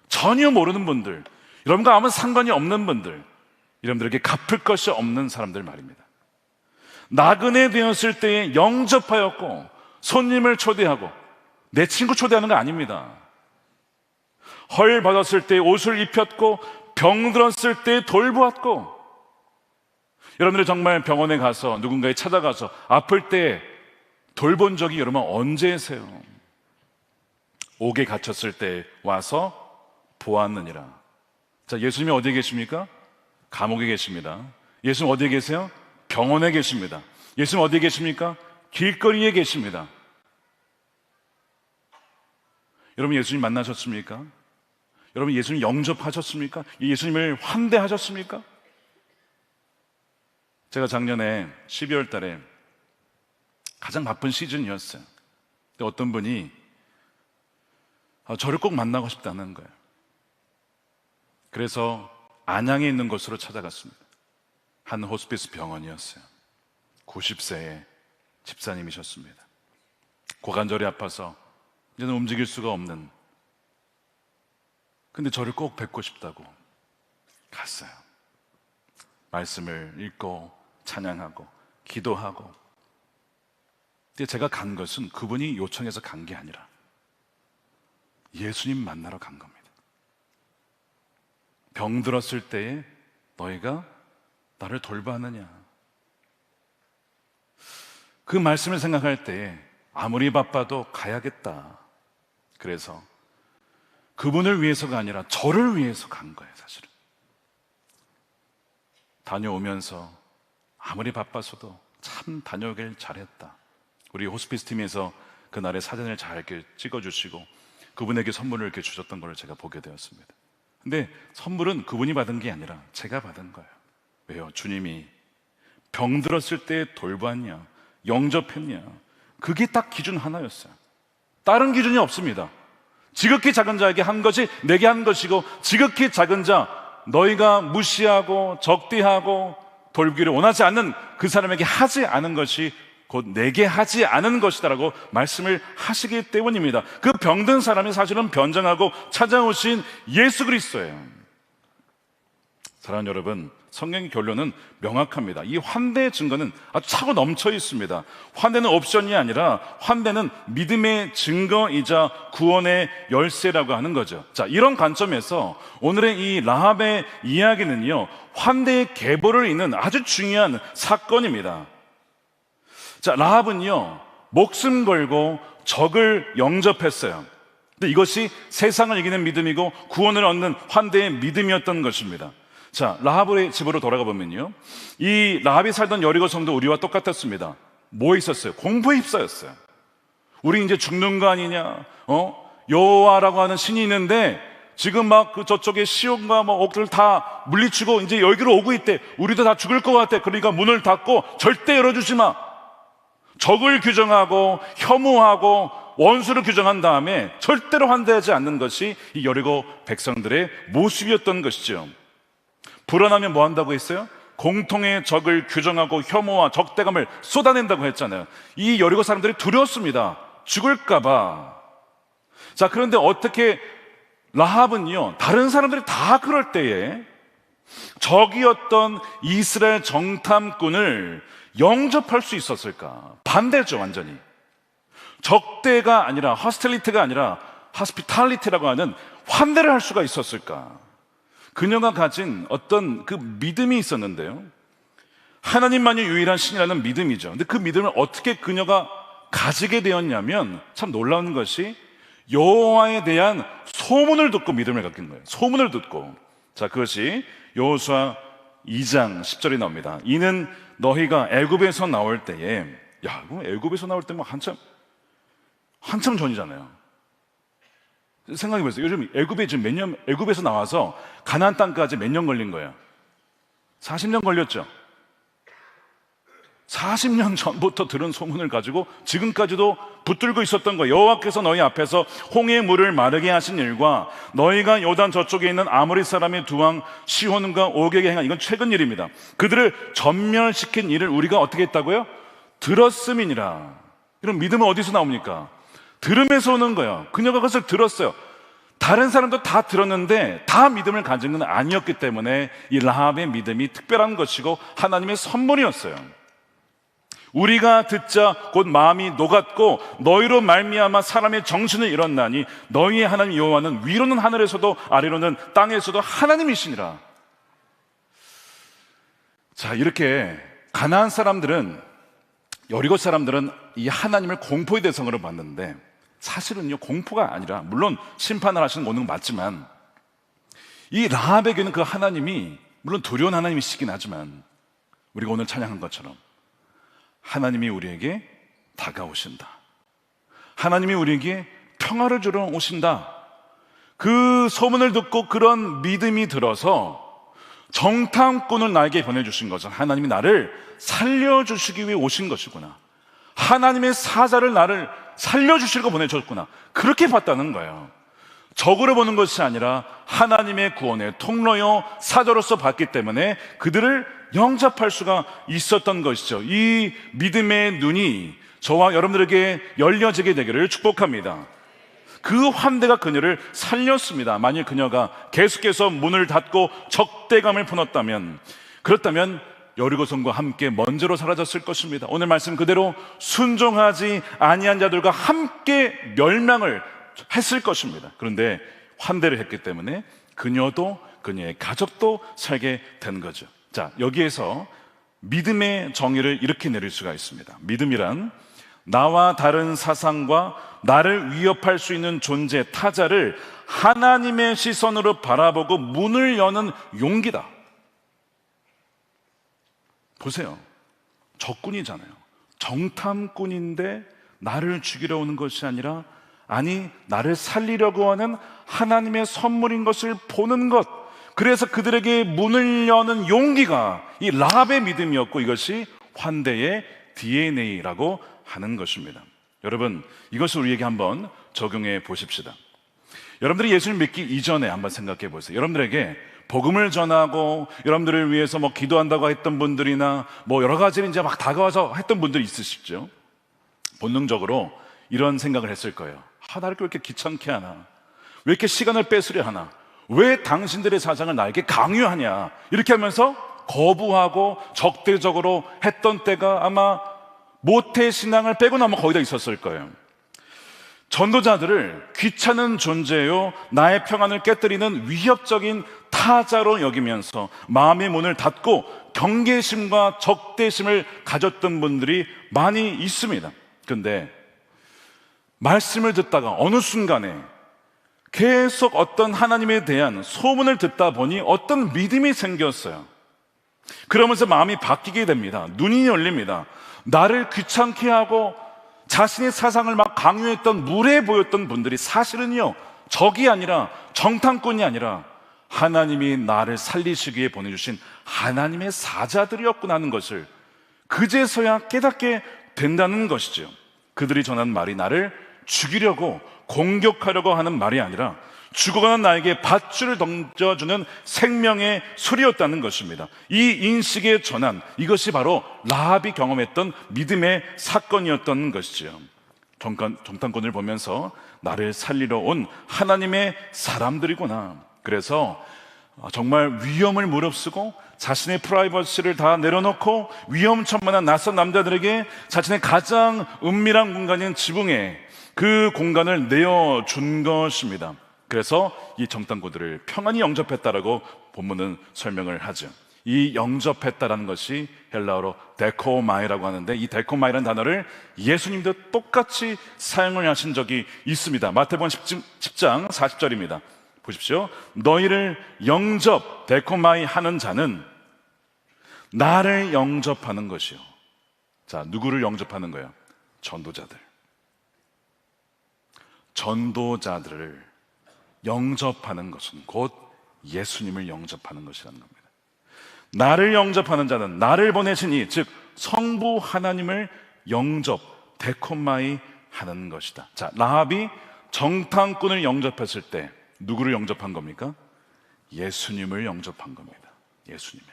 전혀 모르는 분들, 여러분과 아무 상관이 없는 분들, 여러분들에게 갚을 것이 없는 사람들 말입니다. 나그네 되었을 때에 영접하였고 손님을 초대하고, 내 친구 초대하는 거 아닙니다. 헐 받았을 때 옷을 입혔고 병들었을 때 돌보았고. 여러분들이 정말 병원에 가서 누군가에 찾아가서 아플 때 돌본 적이 여러분 언제세요? 옥에 갇혔을 때 와서 보았느니라. 자, 예수님이 어디에 계십니까? 감옥에 계십니다. 예수님 어디에 계세요? 병원에 계십니다. 예수님 어디에 계십니까? 길거리에 계십니다. 여러분, 예수님 만나셨습니까? 여러분, 예수님 영접하셨습니까? 예수님을 환대하셨습니까? 제가 작년에 12월 달에 가장 바쁜 시즌이었어요. 근데 어떤 분이 저를 꼭 만나고 싶다는 거예요. 그래서 안양에 있는 곳으로 찾아갔습니다. 한 호스피스 병원이었어요. 90세의 집사님이셨습니다. 고관절이 아파서 이제는 움직일 수가 없는, 근데 저를 꼭 뵙고 싶다고 갔어요. 말씀을 읽고 찬양하고 기도하고. 근데 제가 간 것은 그분이 요청해서 간 게 아니라 예수님 만나러 간 겁니다. 병들었을 때에 너희가 나를 돌보았느냐. 그 말씀을 생각할 때에 아무리 바빠도 가야겠다. 그래서 그분을 위해서가 아니라 저를 위해서 간 거예요, 사실은. 다녀오면서 아무리 바빠서도 참 다녀오길 잘했다. 우리 호스피스 팀에서 그날의 사진을 잘 이렇게 찍어주시고 그분에게 선물을 이렇게 주셨던 걸 제가 보게 되었습니다. 근데 선물은 그분이 받은 게 아니라 제가 받은 거예요. 왜요? 주님이 병들었을 때 돌봤냐, 영접했냐, 그게 딱 기준 하나였어요. 다른 기준이 없습니다. 지극히 작은 자에게 한 것이 내게 한 것이고, 지극히 작은 자 너희가 무시하고 적대하고 돌기를 원하지 않는 그 사람에게 하지 않은 것이 곧 내게 하지 않은 것이다라고 말씀을 하시기 때문입니다. 그 병든 사람이 사실은 변장하고 찾아오신 예수 그리스도예요. 사랑하는 여러분, 성경의 결론은 명확합니다. 이 환대의 증거는 아주 차고 넘쳐 있습니다. 환대는 옵션이 아니라 환대는 믿음의 증거이자 구원의 열쇠라고 하는 거죠. 자, 이런 관점에서 오늘의 이 라합의 이야기는요, 환대의 계보를 잇는 아주 중요한 사건입니다. 자, 라합은요, 목숨 걸고 적을 영접했어요. 근데 이것이 세상을 이기는 믿음이고 구원을 얻는 환대의 믿음이었던 것입니다. 자, 라합의 집으로 돌아가 보면요, 이 라합이 살던 여리고 성도 우리와 똑같았습니다. 뭐 있었어요? 공부에 휩싸였어요. 우리 이제 죽는 거 아니냐? 여호와라고 하는 신이 있는데 지금 막 그 저쪽에 시온과 뭐 옥들 다 물리치고 이제 여기로 오고 있대. 우리도 다 죽을 것 같아. 그러니까 문을 닫고 절대 열어주지 마. 적을 규정하고 혐오하고 원수를 규정한 다음에 절대로 환대하지 않는 것이 이 여리고 백성들의 모습이었던 것이죠. 불안하면 뭐 한다고 했어요? 공통의 적을 규정하고 혐오와 적대감을 쏟아낸다고 했잖아요. 이 여리고 사람들이 두려웠습니다. 죽을까봐. 자, 그런데 어떻게 라합은요, 다른 사람들이 다 그럴 때에 적이었던 이스라엘 정탐꾼을 영접할 수 있었을까? 반대죠, 완전히. 적대가 아니라, 허스텔리티가 아니라 하스피탈리티라고 하는 환대를 할 수가 있었을까? 그녀가 가진 어떤 그 믿음이 있었는데요, 하나님만이 유일한 신이라는 믿음이죠. 근데 그 믿음을 어떻게 그녀가 가지게 되었냐면, 참 놀라운 것이 여호와에 대한 소문을 듣고 믿음을 갖긴 거예요. 소문을 듣고. 자, 그것이 여호수아 2장 10절에 나옵니다. 이는 너희가 애굽에서 나올 때에, 야, 애굽에서 나올 때면 한참 전이잖아요. 생각해보세요. 요즘 애굽에 지금 애굽에서 나와서 가나안 땅까지 몇 년 걸린 거예요? 40년 걸렸죠. 40년 전부터 들은 소문을 가지고 지금까지도 붙들고 있었던 거예요. 여호와께서 너희 앞에서 홍해의 물을 마르게 하신 일과 너희가 요단 저쪽에 있는 아모리 사람의 두 왕 시혼과 오게게 행한, 이건 최근 일입니다. 그들을 전멸시킨 일을 우리가 어떻게 했다고요? 들었음이니라. 이런 믿음은 어디서 나옵니까? 들으면서 오는 거예요. 그녀가 그것을 들었어요. 다른 사람도 다 들었는데 다 믿음을 가진 건 아니었기 때문에 이 라합의 믿음이 특별한 것이고 하나님의 선물이었어요. 우리가 듣자 곧 마음이 녹았고 너희로 말미암아 사람의 정신을 잃었나니 너희의 하나님 여호와는 위로는 하늘에서도 아래로는 땅에서도 하나님이시니라. 자, 이렇게 가나안 사람들은, 여리고 사람들은 이 하나님을 공포의 대상으로 봤는데 사실은요, 공포가 아니라, 물론 심판을 하시는 오는 건 맞지만 이 라합에게는 그 하나님이 물론 두려운 하나님이시긴 하지만 우리가 오늘 찬양한 것처럼 하나님이 우리에게 다가오신다. 하나님이 우리에게 평화를 주러 오신다. 그 소문을 듣고 그런 믿음이 들어서 정탐꾼을 나에게 보내주신 것은 하나님이 나를 살려주시기 위해 오신 것이구나. 하나님의 사자를 나를 살려주시려고 보내줬구나. 그렇게 봤다는 거예요. 적으로 보는 것이 아니라 하나님의 구원의 통로요 사자로서 봤기 때문에 그들을 영접할 수가 있었던 것이죠. 이 믿음의 눈이 저와 여러분들에게 열려지게 되기를 축복합니다. 그 환대가 그녀를 살렸습니다. 만일 그녀가 계속해서 문을 닫고 적대감을 품었다면, 그렇다면 여리고성과 함께 먼저로 사라졌을 것입니다. 오늘 말씀 그대로 순종하지 아니한 자들과 함께 멸망을 했을 것입니다. 그런데 환대를 했기 때문에 그녀도 그녀의 가족도 살게 된 거죠. 자, 여기에서 믿음의 정의를 이렇게 내릴 수가 있습니다. 믿음이란 나와 다른 사상과 나를 위협할 수 있는 존재 타자를 하나님의 시선으로 바라보고 문을 여는 용기다. 보세요. 적군이잖아요. 정탐꾼인데 나를 죽이려 오는 것이 아니라, 아니, 나를 살리려고 하는 하나님의 선물인 것을 보는 것. 그래서 그들에게 문을 여는 용기가 이 라합의 믿음이었고, 이것이 환대의 DNA라고 하는 것입니다. 여러분, 이것을 우리에게 한번 적용해 보십시다. 여러분들이 예수를 믿기 이전에 한번 생각해 보세요. 여러분들에게 복음을 전하고 여러분들을 위해서 기도한다고 했던 분들이나 여러 가지를 이제 막 다가와서 했던 분들이 있으시죠? 본능적으로 이런 생각을 했을 거예요. 나를 왜 이렇게 귀찮게 하나? 왜 이렇게 시간을 뺏으려 하나? 왜 당신들의 사상을 나에게 강요하냐? 이렇게 하면서 거부하고 적대적으로 했던 때가 아마 모태신앙을 빼고 나면 거의 다 있었을 거예요. 전도자들을 귀찮은 존재요, 나의 평안을 깨뜨리는 위협적인 타자로 여기면서 마음의 문을 닫고 경계심과 적대심을 가졌던 분들이 많이 있습니다. 그런데 말씀을 듣다가 어느 순간에 계속 어떤 하나님에 대한 소문을 듣다 보니 어떤 믿음이 생겼어요. 그러면서 마음이 바뀌게 됩니다. 눈이 열립니다. 나를 귀찮게 하고 자신의 사상을 막 강요했던, 무례해 보였던 분들이 사실은요, 적이 아니라, 정탐꾼이 아니라 하나님이 나를 살리시기 위해 보내주신 하나님의 사자들이었구나 하는 것을 그제서야 깨닫게 된다는 것이죠. 그들이 전한 말이 나를 죽이려고, 공격하려고 하는 말이 아니라 죽어가는 나에게 밧줄을 던져주는 생명의 소리였다는 것입니다. 이 인식의 전환, 이것이 바로 라합이 경험했던 믿음의 사건이었던 것이죠. 정탐꾼을 보면서 나를 살리러 온 하나님의 사람들이구나. 그래서 정말 위험을 무릅쓰고 자신의 프라이버시를 다 내려놓고 위험천만한 낯선 남자들에게 자신의 가장 은밀한 공간인 지붕에 그 공간을 내어준 것입니다. 그래서 이 정탐꾼들을 평안히 영접했다라고 본문은 설명을 하죠. 이 영접했다라는 것이 헬라어로 데코마이라고 하는데, 이 데코마이라는 단어를 예수님도 똑같이 사용을 하신 적이 있습니다. 마태복음 10장 40절입니다. 보십시오. 너희를 영접, 데코마이 하는 자는 나를 영접하는 것이요. 자, 누구를 영접하는 거예요? 전도자들을 영접하는 것은 곧 예수님을 영접하는 것이라는 겁니다. 나를 영접하는 자는 나를 보내신 이, 즉 성부 하나님을 영접, 데코마이 하는 것이다. 자, 라합이 정탐꾼을 영접했을 때 누구를 영접한 겁니까? 예수님을 영접한 겁니다. 예수님을.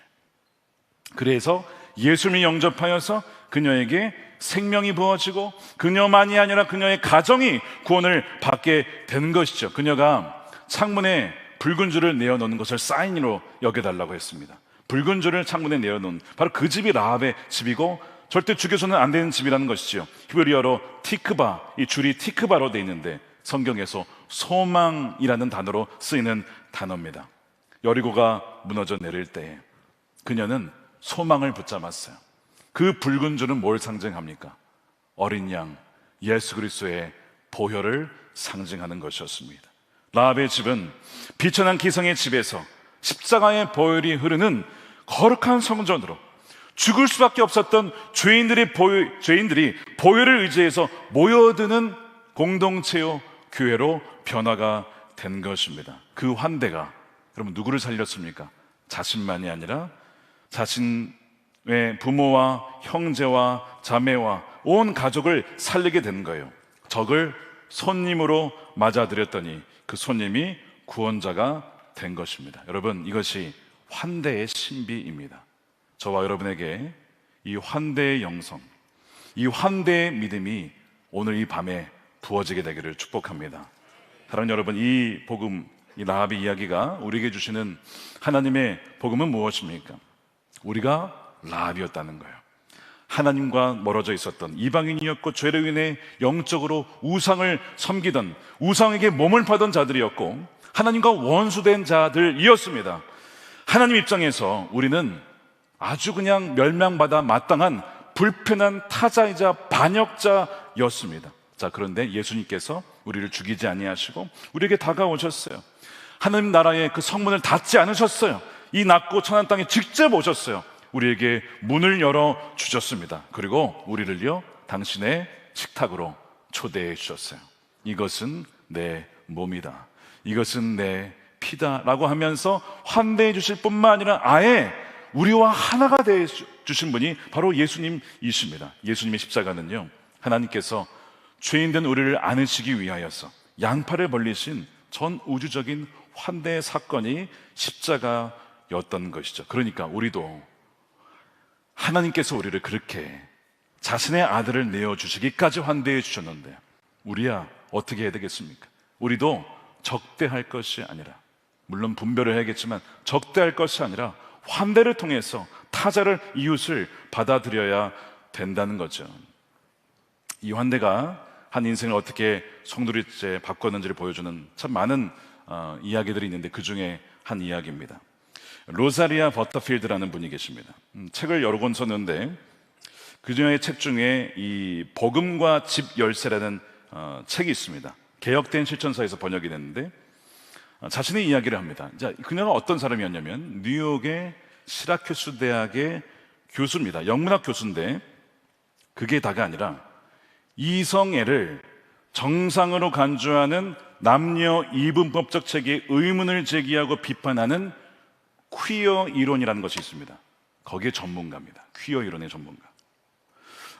그래서 예수님을 영접하여서 그녀에게 생명이 부어지고 그녀만이 아니라 그녀의 가정이 구원을 받게 된 것이죠. 그녀가 창문에 붉은 줄을 내어놓는 것을 사인으로 여겨달라고 했습니다. 붉은 줄을 창문에 내어놓은 바로 그 집이 라합의 집이고 절대 죽여서는 안 되는 집이라는 것이죠. 히브리어로 티크바, 이 줄이 티크바로 되어 있는데 성경에서 소망이라는 단어로 쓰이는 단어입니다. 여리고가 무너져 내릴 때 그녀는 소망을 붙잡았어요. 그 붉은 줄은 뭘 상징합니까? 어린 양 예수 그리스도의 보혈을 상징하는 것이었습니다. 라합의 집은 비천한 기성의 집에서 십자가의 보혈이 흐르는 거룩한 성전으로 죽을 수밖에 없었던 죄인들이 보혈을 의지해서 모여드는 공동체요 교회로 변화가 된 것입니다. 그 환대가 여러분 누구를 살렸습니까? 자신만이 아니라 자신의 부모와 형제와 자매와 온 가족을 살리게 된 거예요. 적을 손님으로 맞아들였더니 그 손님이 구원자가 된 것입니다. 여러분, 이것이 환대의 신비입니다. 저와 여러분에게 이 환대의 영성, 이 환대의 믿음이 오늘 이 밤에 부어지게 되기를 축복합니다. 사랑하는 여러분, 이 복음, 이 라합의 이야기가 우리에게 주시는 하나님의 복음은 무엇입니까? 우리가 라합이었다는 거예요. 하나님과 멀어져 있었던 이방인이었고 죄로 인해 영적으로 우상을 섬기던, 우상에게 몸을 파던 자들이었고 하나님과 원수된 자들이었습니다. 하나님 입장에서 우리는 아주 그냥 멸망받아 마땅한 불편한 타자이자 반역자였습니다. 자, 그런데 예수님께서 우리를 죽이지 아니하시고 우리에게 다가오셨어요. 하나님 나라의 그 성문을 닫지 않으셨어요. 이 낮고 천한 땅에 직접 오셨어요. 우리에게 문을 열어 주셨습니다. 그리고 우리를요, 당신의 식탁으로 초대해 주셨어요. 이것은 내 몸이다, 이것은 내 피다 라고 하면서 환대해 주실 뿐만 아니라 아예 우리와 하나가 되어 주신 분이 바로 예수님이십니다. 예수님의 십자가는요, 하나님께서 죄인된 우리를 안으시기 위하여서 양팔을 벌리신 전 우주적인 환대의 사건이 십자가였던 것이죠. 그러니까 우리도 하나님께서 우리를 그렇게 자신의 아들을 내어주시기까지 환대해 주셨는데 우리야 어떻게 해야 되겠습니까? 우리도 적대할 것이 아니라, 물론 분별을 해야겠지만 적대할 것이 아니라 환대를 통해서 타자를, 이웃을 받아들여야 된다는 거죠. 이 환대가 한 인생을 어떻게 송두리째 바꿨는지를 보여주는 참 많은 이야기들이 있는데 그 중에 한 이야기입니다. 로사리아 버터필드라는 분이 계십니다. 책을 여러 권 썼는데 그 중에 책 중에 이 복음과 집 열쇠라는 책이 있습니다. 개역된 실천사에서 번역이 됐는데 자신의 이야기를 합니다. 자, 그녀가 어떤 사람이었냐면 뉴욕의 시라큐스 대학의 교수입니다. 영문학 교수인데 그게 다가 아니라 이성애를 정상으로 간주하는 남녀 이분법적 체계에 의문을 제기하고 비판하는 퀴어 이론이라는 것이 있습니다. 거기에 전문가입니다. 퀴어 이론의 전문가.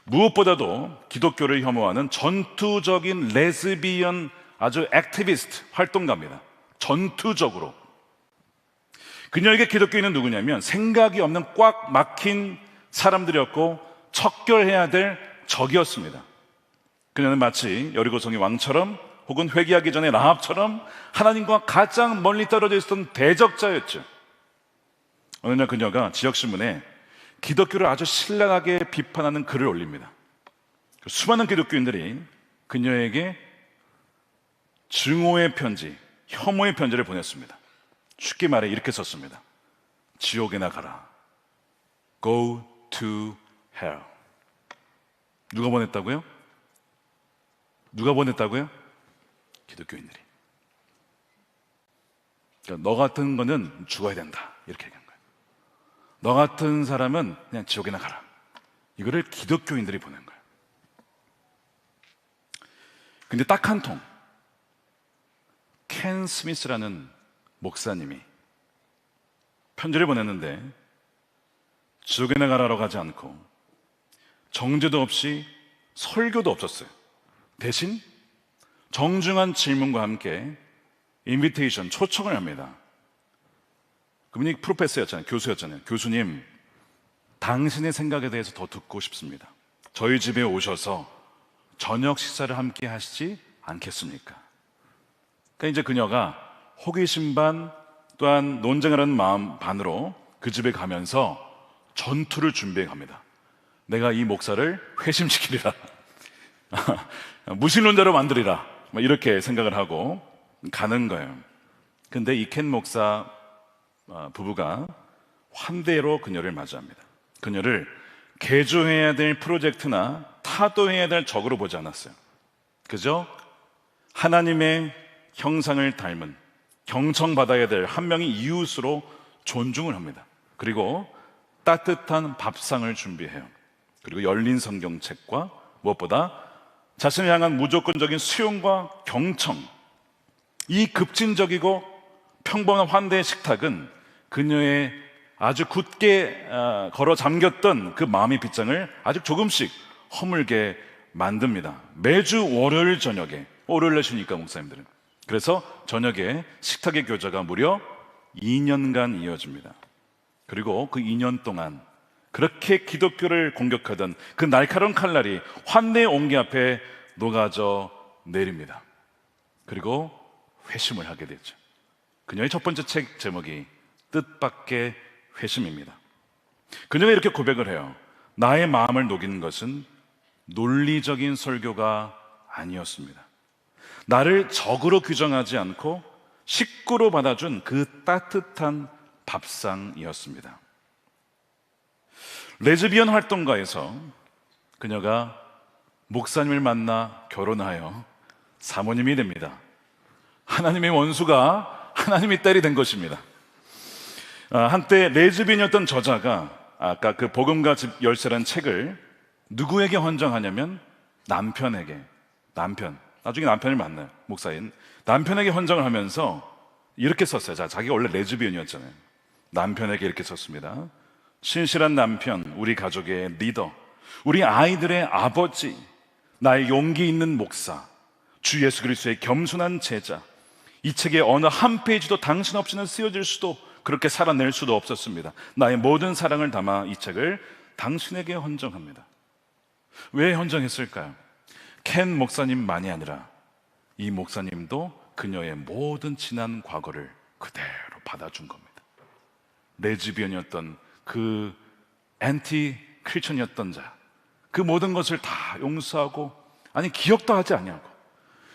무엇보다도 기독교를 혐오하는 전투적인 레즈비언 아주 액티비스트 활동가입니다. 전투적으로. 그녀에게 기독교인은 누구냐면 생각이 없는 꽉 막힌 사람들이었고 척결해야 될 적이었습니다. 그녀는 마치 여리고성의 왕처럼 혹은 회개하기 전에 라합처럼 하나님과 가장 멀리 떨어져 있었던 대적자였죠. 어느 날 그녀가 지역신문에 기독교를 아주 신랄하게 비판하는 글을 올립니다. 수많은 기독교인들이 그녀에게 증오의 편지, 혐오의 편지를 보냈습니다. 쉽게 말해 이렇게 썼습니다. 지옥에나 가라. Go to hell. 누가 보냈다고요? 누가 보냈다고요? 기독교인들이. 그러니까 너 같은 거는 죽어야 된다, 이렇게 얘기한 거예요. 너 같은 사람은 그냥 지옥에나 가라. 이거를 기독교인들이 보낸 거예요. 근데 딱 한 통, 켄 스미스라는 목사님이 편지를 보냈는데 지옥에나 가라로 가지 않고 정죄도 없이 설교도 없었어요. 대신 정중한 질문과 함께 인비테이션, 초청을 합니다. 그분이 프로페서였잖아요. 교수였잖아요. 교수님, 당신의 생각에 대해서 더 듣고 싶습니다. 저희 집에 오셔서 저녁 식사를 함께 하시지 않겠습니까? 그러니까 이제 그녀가 호기심 반 또한 논쟁을 하는 마음 반으로 그 집에 가면서 전투를 준비해 갑니다. 내가 이 목사를 회심시키리라. 무신론자로 만들리라. 이렇게 생각을 하고 가는 거예요. 근데 이 켄 목사 부부가 환대로 그녀를 맞이합니다. 그녀를 개조해야 될 프로젝트나 타도해야 될 적으로 보지 않았어요. 그저 하나님의 형상을 닮은, 경청받아야 될 한 명의 이웃으로 존중을 합니다. 그리고 따뜻한 밥상을 준비해요. 그리고 열린 성경책과 무엇보다 자신을 향한 무조건적인 수용과 경청, 이 급진적이고 평범한 환대의 식탁은 그녀의 아주 굳게 걸어 잠겼던 그 마음의 빗장을 아주 조금씩 허물게 만듭니다. 매주 월요일 저녁에, 월요일에 쉬니까 목사님들은, 그래서 저녁에 식탁의 교제가 무려 2년간 이어집니다. 그리고 그 2년 동안 그렇게 기독교를 공격하던 그 날카로운 칼날이 환대의 온기 앞에 녹아져 내립니다. 그리고 회심을 하게 되죠. 그녀의 첫 번째 책 제목이 뜻밖의 회심입니다. 그녀가 이렇게 고백을 해요. 나의 마음을 녹이는 것은 논리적인 설교가 아니었습니다. 나를 적으로 규정하지 않고 식구로 받아준 그 따뜻한 밥상이었습니다. 레즈비언 활동가에서 그녀가 목사님을 만나 결혼하여 사모님이 됩니다. 하나님의 원수가 하나님의 딸이 된 것입니다. 한때 레즈비언이었던 저자가 아까 그 복음과 집 열쇠라는 책을 누구에게 헌정하냐면 남편에게, 나중에 남편을 만나요. 목사인 남편에게 헌정을 하면서 이렇게 썼어요. 자기가 원래 레즈비언이었잖아요. 남편에게 이렇게 썼습니다. 신실한 남편, 우리 가족의 리더, 우리 아이들의 아버지, 나의 용기 있는 목사, 주 예수 그리스도의 겸손한 제자. 이 책의 어느 한 페이지도 당신 없이는 쓰여질 수도, 그렇게 살아낼 수도 없었습니다. 나의 모든 사랑을 담아 이 책을 당신에게 헌정합니다. 왜 헌정했을까요? 켄 목사님만이 아니라 이 목사님도 그녀의 모든 지난 과거를 그대로 받아준 겁니다. 레즈비언이었던 그 엔티 크리스천이었던 자, 그 모든 것을 다 용서하고, 아니 기억도 하지 아니하고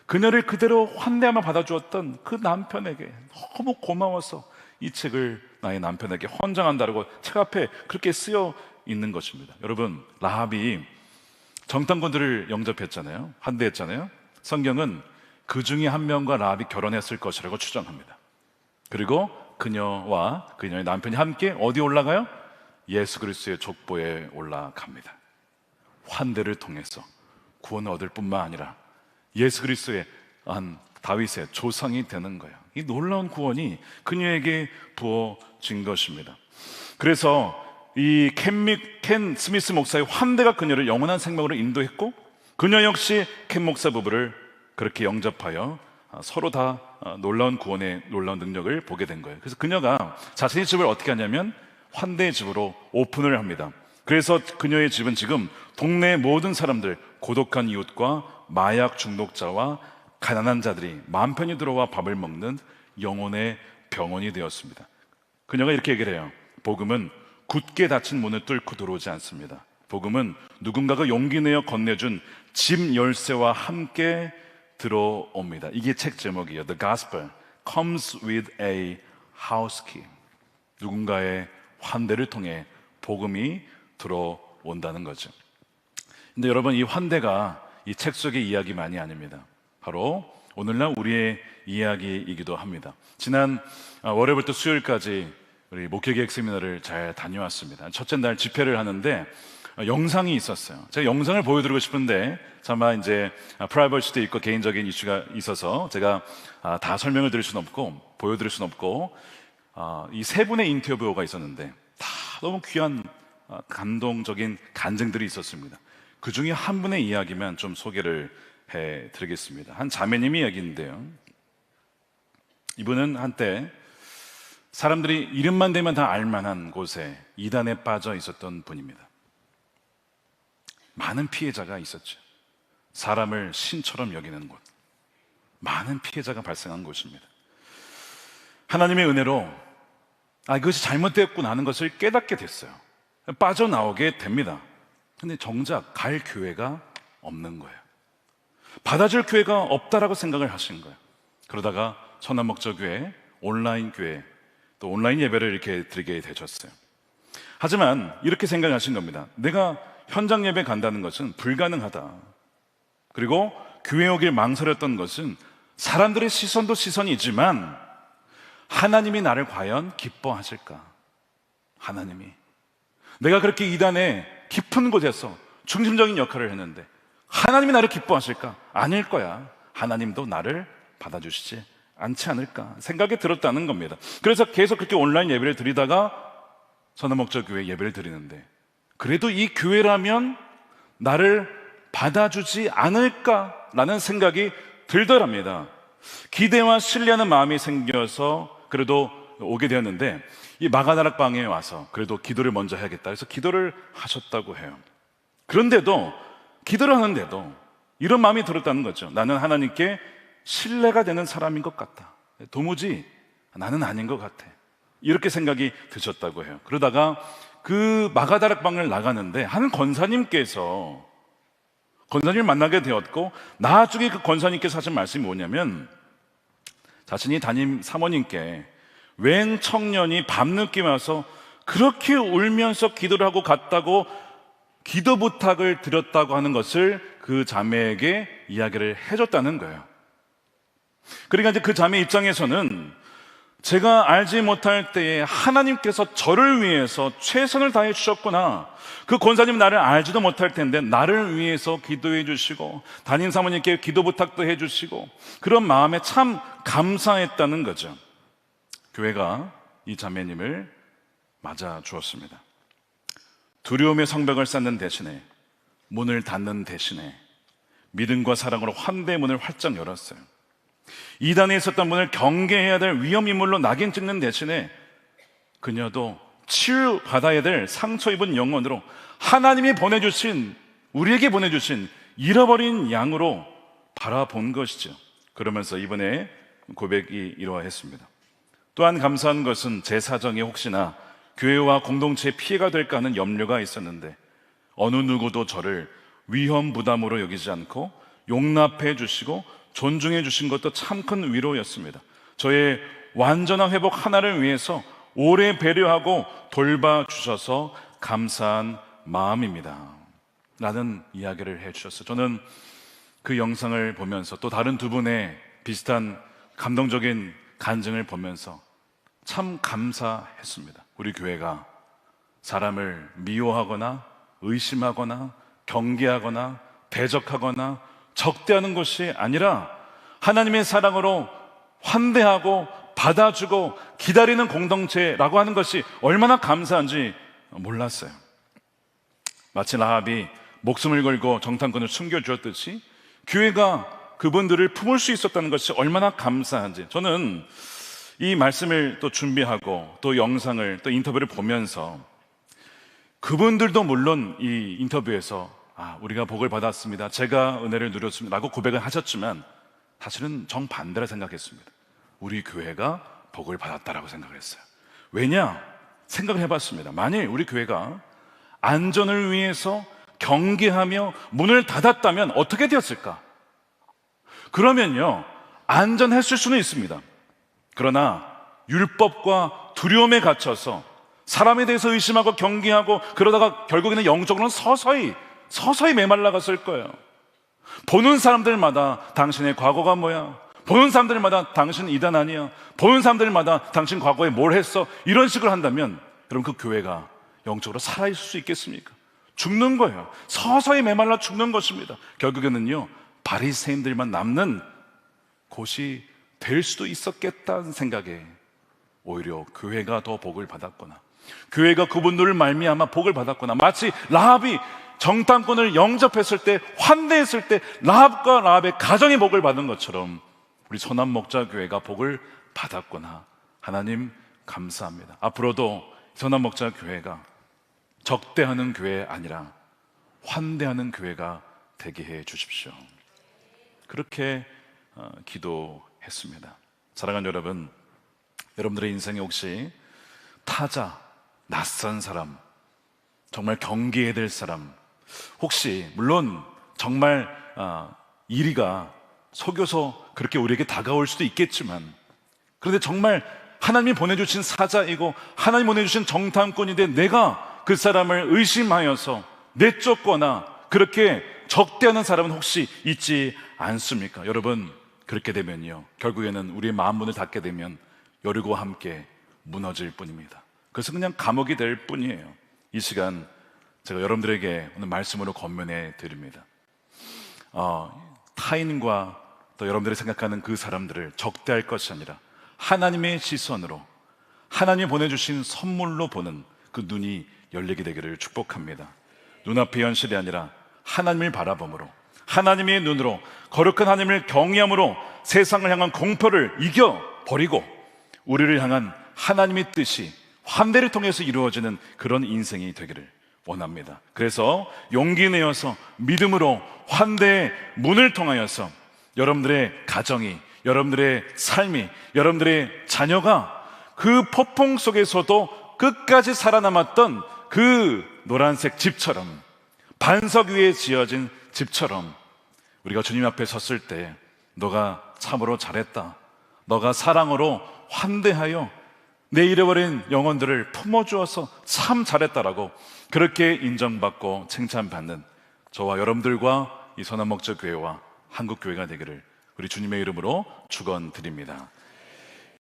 그녀를 그대로 환대하며 받아주었던 그 남편에게 너무 고마워서 이 책을 나의 남편에게 헌정한다라고 책 앞에 그렇게 쓰여 있는 것입니다. 여러분, 라합이 정탐꾼들을 영접했잖아요. 환대했잖아요. 성경은 그 중에 한 명과 라합이 결혼했을 것이라고 추정합니다. 그리고 그녀와 그녀의 남편이 함께 어디 올라가요? 예수 그리스도의 족보에 올라갑니다. 환대를 통해서 구원을 얻을 뿐만 아니라 예수 그리스도의 한 다윗의 조상이 되는 거예요. 이 놀라운 구원이 그녀에게 부어진 것입니다. 그래서 이 켄 스미스 목사의 환대가 그녀를 영원한 생명으로 인도했고, 그녀 역시 켄 목사 부부를 그렇게 영접하여 서로 다 놀라운 구원의 놀라운 능력을 보게 된 거예요. 그래서 그녀가 자신의 집을 어떻게 하냐면 환대의 집으로 오픈을 합니다. 그래서 그녀의 집은 지금 동네의 모든 사람들, 고독한 이웃과 마약 중독자와 가난한 자들이 마음 편히 들어와 밥을 먹는 영혼의 병원이 되었습니다. 그녀가 이렇게 얘기를 해요. 복음은 굳게 닫힌 문을 뚫고 들어오지 않습니다. 복음은 누군가가 용기 내어 건네준 집 열쇠와 함께 들어옵니다. 이게 책 제목이에요. The Gospel comes with a house key. 누군가의 환대를 통해 복음이 들어온다는 거죠. 근데 여러분, 이 환대가 이 책 속의 이야기만이 아닙니다. 바로 오늘날 우리의 이야기이기도 합니다. 지난 월요일부터 수요일까지 우리 목회계획 세미나를 잘 다녀왔습니다. 첫째 날 집회를 하는데 영상이 있었어요. 제가 영상을 보여드리고 싶은데 차마 이제 프라이버시도 있고 개인적인 이슈가 있어서 제가 다 설명을 드릴 수는 없고 보여드릴 수는 없고, 이 세 분의 인터뷰가 있었는데 다 너무 귀한 감동적인 간증들이 있었습니다. 그 중에 한 분의 이야기만 좀 소개를 해드리겠습니다. 한 자매님이 이야기인데요, 이분은 한때 사람들이 이름만 대면 다 알만한 곳에 이단에 빠져 있었던 분입니다. 많은 피해자가 있었죠. 사람을 신처럼 여기는 곳, 많은 피해자가 발생한 곳입니다. 하나님의 은혜로 이것이 잘못되었구나 하는 것을 깨닫게 됐어요. 빠져나오게 됩니다. 근데 정작 갈 교회가 없는 거예요. 받아줄 교회가 없다라고 생각을 하신 거예요. 그러다가 선한목적교회, 온라인 교회, 또 온라인 예배를 이렇게 드리게 되셨어요. 하지만 이렇게 생각하신 겁니다. 내가 현장 예배 간다는 것은 불가능하다. 그리고 교회 오길 망설였던 것은 사람들의 시선도 시선이지만 하나님이 나를 과연 기뻐하실까? 하나님이 내가 그렇게 이단의 깊은 곳에서 중심적인 역할을 했는데 하나님이 나를 기뻐하실까? 아닐 거야. 하나님도 나를 받아주시지 않지 않을까 생각이 들었다는 겁니다. 그래서 계속 그렇게 온라인 예배를 드리다가 선한목적교회 예배를 드리는데 그래도 이 교회라면 나를 받아주지 않을까라는 생각이 들더랍니다. 기대와 신뢰하는 마음이 생겨서 그래도 오게 되었는데 이 마가다락방에 와서 그래도 기도를 먼저 해야겠다 해서 기도를 하셨다고 해요. 그런데도 기도를 하는데도 이런 마음이 들었다는 거죠. 나는 하나님께 신뢰가 되는 사람인 것 같다. 도무지 나는 아닌 것 같아. 이렇게 생각이 드셨다고 해요. 그러다가 그 마가다락방을 나가는데 한 권사님께서 권사님을 만나게 되었고, 나중에 그 권사님께서 하신 말씀이 뭐냐면 자신이 담임 사모님께 웬 청년이 밤늦게 와서 그렇게 울면서 기도를 하고 갔다고 기도 부탁을 드렸다고 하는 것을 그 자매에게 이야기를 해줬다는 거예요. 그러니까 이제 그 자매 입장에서는 제가 알지 못할 때에 하나님께서 저를 위해서 최선을 다해 주셨구나. 그 권사님 나를 알지도 못할 텐데 나를 위해서 기도해 주시고 담임 사모님께 기도 부탁도 해 주시고 그런 마음에 참 감사했다는 거죠. 교회가 이 자매님을 맞아 주었습니다. 두려움의 성벽을 쌓는 대신에, 문을 닫는 대신에 믿음과 사랑으로 환대의 문을 활짝 열었어요. 이단에 있었던 분을 경계해야 될 위험 인물로 낙인 찍는 대신에 그녀도 치유받아야 될 상처 입은 영혼으로 하나님이 보내주신, 우리에게 보내주신 잃어버린 양으로 바라본 것이죠. 그러면서 이번에 고백이 이러했습니다. 또한 감사한 것은 제 사정이 혹시나 교회와 공동체에 피해가 될까 하는 염려가 있었는데 어느 누구도 저를 위험 부담으로 여기지 않고 용납해 주시고 존중해 주신 것도 참 큰 위로였습니다. 저의 완전한 회복 하나를 위해서 오래 배려하고 돌봐주셔서 감사한 마음입니다 라는 이야기를 해주셨어요. 저는 그 영상을 보면서 또 다른 두 분의 비슷한 감동적인 간증을 보면서 참 감사했습니다. 우리 교회가 사람을 미워하거나 의심하거나 경계하거나 대적하거나 적대하는 것이 아니라 하나님의 사랑으로 환대하고 받아주고 기다리는 공동체라고 하는 것이 얼마나 감사한지 몰랐어요. 마치 라합이 목숨을 걸고 정탐꾼을 숨겨주었듯이 교회가 그분들을 품을 수 있었다는 것이 얼마나 감사한지, 저는 이 말씀을 또 준비하고 또 영상을 또 인터뷰를 보면서 그분들도 물론 이 인터뷰에서 우리가 복을 받았습니다, 제가 은혜를 누렸습니다 라고 고백을 하셨지만 사실은 정반대로 생각했습니다. 우리 교회가 복을 받았다라고 생각을 했어요. 왜냐? 생각을 해봤습니다. 만일 우리 교회가 안전을 위해서 경계하며 문을 닫았다면 어떻게 되었을까? 그러면요, 안전했을 수는 있습니다. 그러나 율법과 두려움에 갇혀서 사람에 대해서 의심하고 경계하고 그러다가 결국에는 영적으로는 서서히 메말라갔을 거예요. 보는 사람들마다 당신의 과거가 뭐야? 보는 사람들마다 당신 이단 아니야? 보는 사람들마다 당신 과거에 뭘 했어? 이런 식으로 한다면 그럼 그 교회가 영적으로 살아있을 수 있겠습니까? 죽는 거예요. 서서히 메말라 죽는 것입니다. 결국에는요, 바리새인들만 남는 곳이 될 수도 있었겠다는 생각에 오히려 교회가 더 복을 받았거나 교회가 그분들을 말미암아 복을 받았거나 마치 라합이 정탐꾼을 영접했을 때, 환대했을 때 라합과 라합의 가정이 복을 받은 것처럼 우리 선한목자교회가 복을 받았구나. 하나님 감사합니다. 앞으로도 선한목자교회가 적대하는 교회 아니라 환대하는 교회가 되게 해 주십시오. 그렇게 기도했습니다. 사랑하는 여러분, 여러분들의 인생에 혹시 타자, 낯선 사람, 정말 경계해야 될 사람, 혹시 물론 정말 이리가 속여서 그렇게 우리에게 다가올 수도 있겠지만, 그런데 정말 하나님이 보내주신 사자이고 하나님 보내주신 정탐꾼인데 내가 그 사람을 의심하여서 내쫓거나 그렇게 적대하는 사람은 혹시 있지 않습니까? 여러분, 그렇게 되면요, 결국에는 우리의 마음 문을 닫게 되면 여리고와 함께 무너질 뿐입니다. 그래서 그냥 감옥이 될 뿐이에요. 이 시간 제가 여러분들에게 오늘 말씀으로 권면해 드립니다. 타인과 또 여러분들이 생각하는 그 사람들을 적대할 것이 아니라 하나님의 시선으로, 하나님이 보내주신 선물로 보는 그 눈이 열리게 되기를 축복합니다. 눈앞의 현실이 아니라 하나님을 바라봄으로, 하나님의 눈으로, 거룩한 하나님을 경외함으로 세상을 향한 공포를 이겨버리고 우리를 향한 하나님의 뜻이 환대를 통해서 이루어지는 그런 인생이 되기를 원합니다. 그래서 용기 내어서 믿음으로 환대의 문을 통하여서 여러분들의 가정이, 여러분들의 삶이, 여러분들의 자녀가 그 폭풍 속에서도 끝까지 살아남았던 그 노란색 집처럼, 반석 위에 지어진 집처럼 우리가 주님 앞에 섰을 때 너가 참으로 잘했다, 너가 사랑으로 환대하여 내 잃어버린 영혼들을 품어주어서 참 잘했다라고 그렇게 인정받고 칭찬받는 저와 여러분들과 이 선한 목적 교회와 한국 교회가 되기를 우리 주님의 이름으로 축원드립니다.